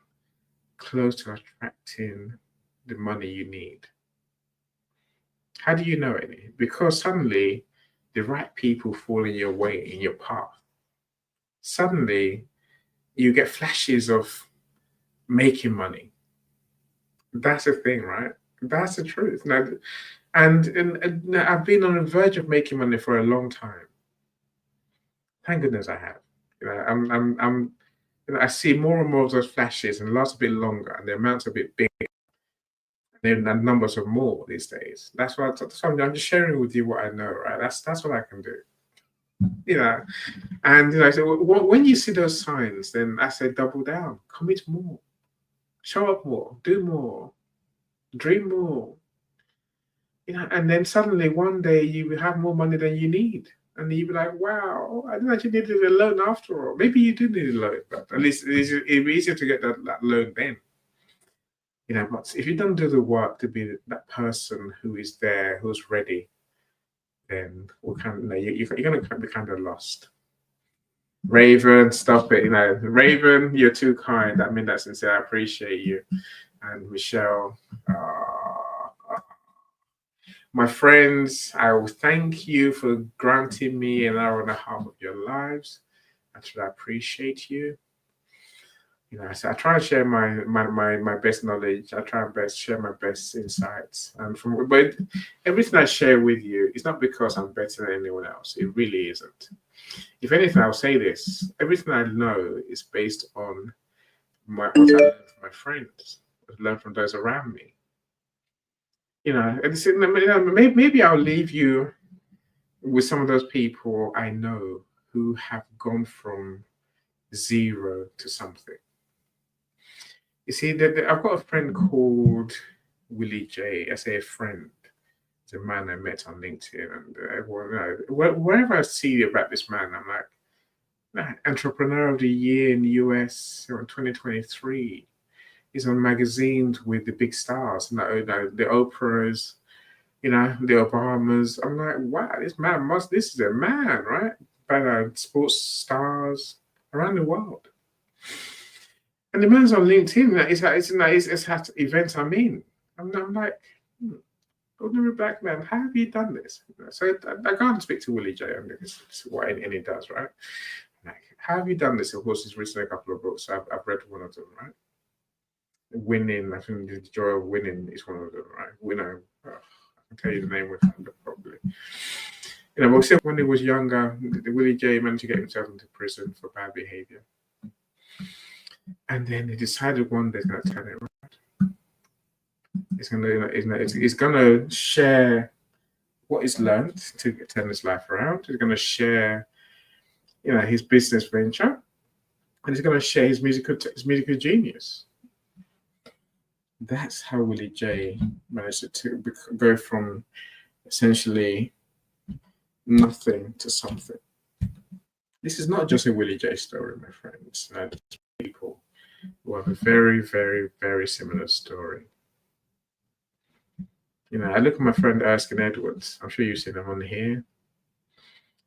[SPEAKER 2] close to attracting the money you need. How do you know it? Because suddenly the right people fall in your way, in your path. Suddenly you get flashes of making money. That's the thing, right? That's the truth. Now, and I've been on the verge of making money for a long time. Thank goodness I have. I'm I see more and more of those flashes, and last a bit longer, and the amounts are a bit bigger. And the numbers are more these days. That's why I'm just sharing with you what I know, right? That's what I can do. And so when you see those signs, then I say double down, commit more, show up more, do more, dream more. And then suddenly one day you will have more money than you need. And you'll be like, wow, I didn't actually need a loan after all. Maybe you do need a loan, but at least it'll be easier to get that loan then. But if you don't do the work to be that person who is there, who's ready, then you're going to be kind of lost. Raven, stop it. Raven, you're too kind. I mean that sincerely. I appreciate you. And Michelle, my friends, I will thank you for granting me an hour and a half of your lives. Actually, I appreciate you. So I try to share my best knowledge. I try and share my best insights. But everything I share with you is not because I'm better than anyone else. It really isn't. If anything, I'll say this: everything I know is based on what I learned from my friends, what I learned from those around me. And maybe I'll leave you with some of those people I know who have gone from zero to something. You see, I've got a friend called Willie J. I say a friend. It's a man I met on LinkedIn, and wherever I see about this man, I'm like, Entrepreneur of the Year in the US in 2023. He's on magazines with the big stars, the Oprahs, the Obamas. I'm like, wow, this is a man, right? But sports stars around the world. And the man's on LinkedIn. It's had events I'm in. I'm like, ordinary black man, how have you done this? So I can't speak to Willie J on this. This is what any does, right? Like, how have you done this? Of course, he's written a couple of books. I've read one of them, right? Winning, I think the joy of winning is one of them, right? I can tell you the name without it probably. But when he was younger, Willie J managed to get himself into prison for bad behavior. And then he decided one day he's going to turn it around. He's going to share what he's learned to turn his life around. He's going to share, his business venture, and he's going to share his musical genius. That's how Willie J managed to go from essentially nothing to something. This is not just a Willie J story, my friends. There's people who have a very, very, very similar story. I look at my friend Erskine Edwards. I'm sure you've seen him on here.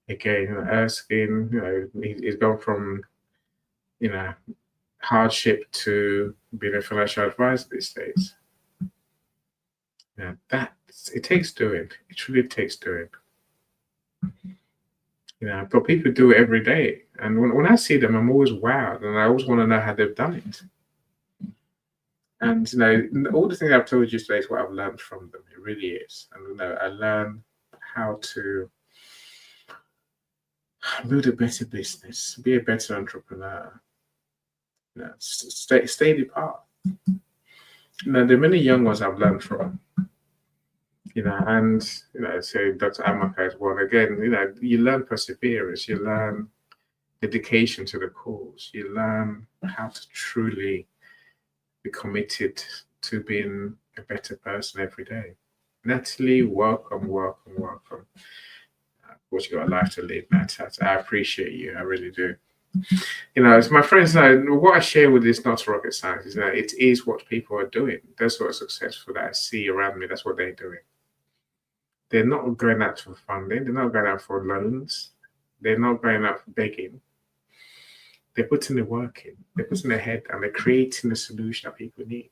[SPEAKER 2] Again, Erskine, he's gone from, hardship to being a financial advisor these days. It takes doing. It truly takes doing. But people do it every day. And when I see them, I'm always wowed, and I always want to know how they've done it. And all the things I've told you today is what I've learned from them. It really is. And I learn how to build a better business, be a better entrepreneur. Stay the path. There are many young ones I've learned from. And so Dr. Amaka as well. Again, you learn perseverance, you learn dedication to the cause, you learn how to truly be committed to being a better person every day. Natalie, welcome. Of course, you've got a life to live, Nat. I appreciate you. I really do. As my friends know, what I share with this not rocket science is that it is what people are doing. Those who are successful that I see around me, that's what they're doing. They're not going out for funding. They're not going out for loans. They're not going out for begging. They're putting the work in. They're putting their head and they're creating the solution that people need.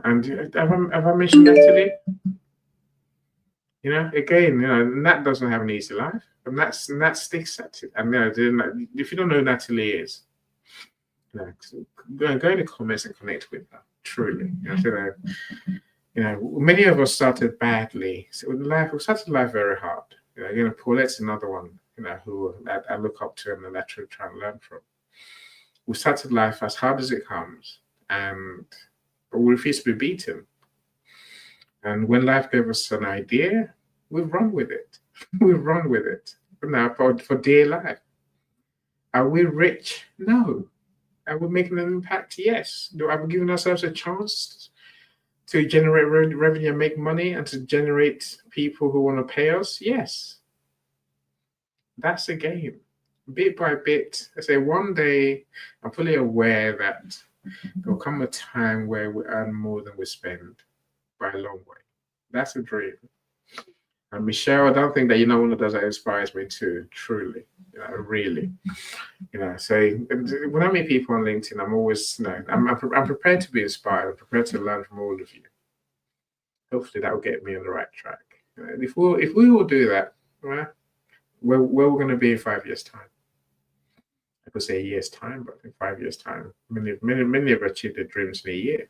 [SPEAKER 2] And have I mentioned Natalie? Again, Nat doesn't have an easy life, and Nat sticks at it. And if you don't know who Natalie is, go in the comments and connect with her. Truly, many of us started badly. So we started life very hard. Paulette's another one. Who I look up to and I try and learn from. We started life as hard as it comes, but we refused to be beaten. And when life gave us an idea, we've run with it. We've run with it. But now for dear life. Are we rich? No. Are we making an impact? Yes. Are we giving ourselves a chance to generate revenue and make money and to generate people who want to pay us? Yes. That's a game. Bit by bit. I say one day, I'm fully aware that there'll come a time where we earn more than we spend by a long way. That's a dream. And Michelle, I don't think that one of those that inspires me too, truly. Really. So when I meet people on LinkedIn, I'm always, I'm prepared to be inspired. I'm prepared to learn from all of you. Hopefully that will get me on the right track. If we all do that, right, where we're going to be in 5 years' time. I could say a year's time, but in 5 years' time, many have achieved their dreams in a year.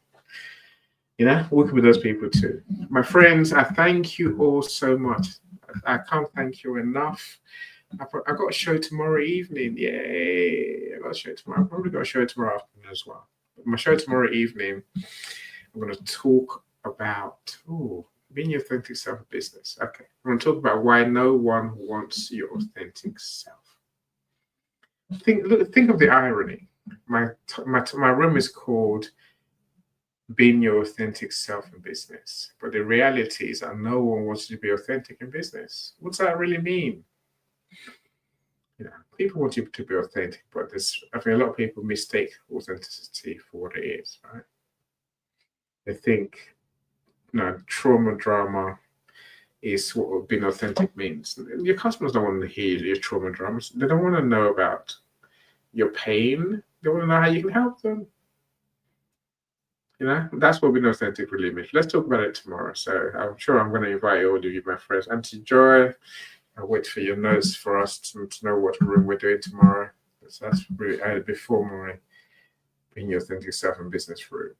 [SPEAKER 2] We could be those people too. My friends, I thank you all so much. I can't thank you enough. I got a show tomorrow evening. Yay! I got a show tomorrow. I've probably got a show tomorrow afternoon as well. But my show tomorrow evening, I'm going to talk about being your authentic self in business. Okay. I'm going to talk about why no one wants your authentic self. Think of the irony. My room is called Being Your Authentic Self in Business. But the reality is that no one wants you to be authentic in business. What's that really mean? People want you to be authentic, but I think a lot of people mistake authenticity for what it is, right? They think trauma drama is what being authentic means. Your customers don't want to hear your trauma dramas. They don't want to know about your pain. They want to know how you can help them. That's what being authentic really means. Let's talk about it tomorrow. So I'm sure I'm going to invite all of you, my friends. Auntie Joy, I'll wait for your notes for us to know what room we're doing tomorrow. So that's really added before my Being Your Authentic Self in Business room.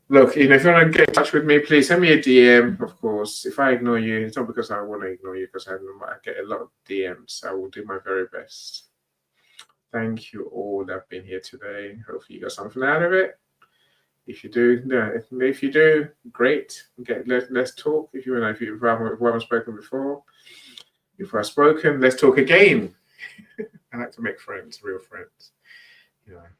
[SPEAKER 2] Look, if you want to get in touch with me, please send me a DM, of course. If I ignore you, it's not because I want to ignore you, because I get a lot of DMs. I will do my very best. Thank you all that have been here today. Hopefully you got something out of it. If you do, great. Let's talk. If you haven't spoken before, if I've spoken, let's talk again. I like to make friends, real friends.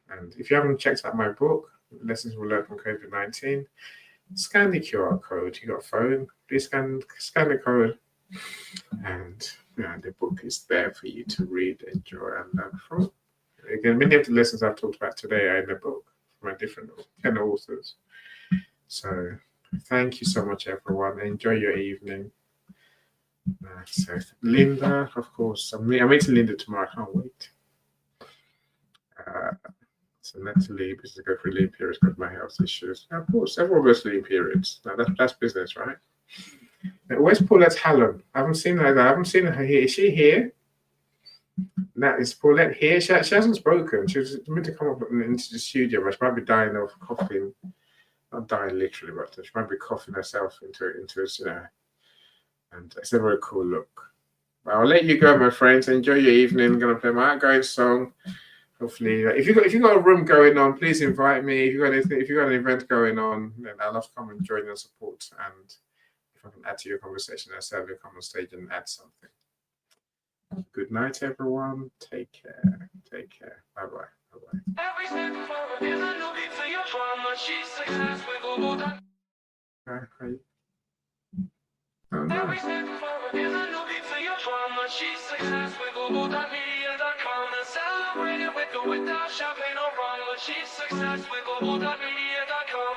[SPEAKER 2] And if you haven't checked out my book, Lessons We Learned from COVID-19, scan the QR code. You got a phone? Please scan the code, and the book is there for you to read, enjoy, and learn from. Again, many of the lessons I've talked about today are in the book from my different 10 authors. So thank you so much, everyone. Enjoy your evening. So Linda, of course, I'm meeting Linda tomorrow. I can't wait. So Natalie, business go through lean periods because of my health issues. Now, of course, everyone goes through lean periods. Now that's business, right? Now, where's Paulette Hallam? I haven't seen her. I haven't seen her here. Is she here? Now, is Paulette here? She hasn't spoken. She was meant to come up into the studio, but she might be dying of coughing. Not dying literally, but she might be coughing herself into and it's a very cool look. But I'll let you go, my friends. Enjoy your evening. I'm gonna play my outgoing song. Hopefully, if you got a room going on, please invite me. If you got an event going on, then I'd love to come and join and support. And if I can add to your conversation, I said, come on stage and add something. Good night, everyone. Take care. Take care. Bye bye. Bye bye.
[SPEAKER 1] Every step forward is a new beat to your drum. Achieve success with Global.Media.
[SPEAKER 2] Oh, no.
[SPEAKER 1] Every step forward is a new beat to your drum. Achieve success with Global.Media.com. And celebrate it with or without champagne or rum. Achieve success with Global.Media.com.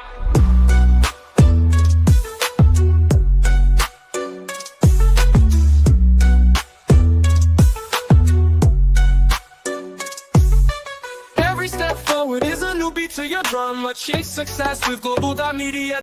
[SPEAKER 1] Every step forward is a new beat to your drum. Achieve success with Global.Media.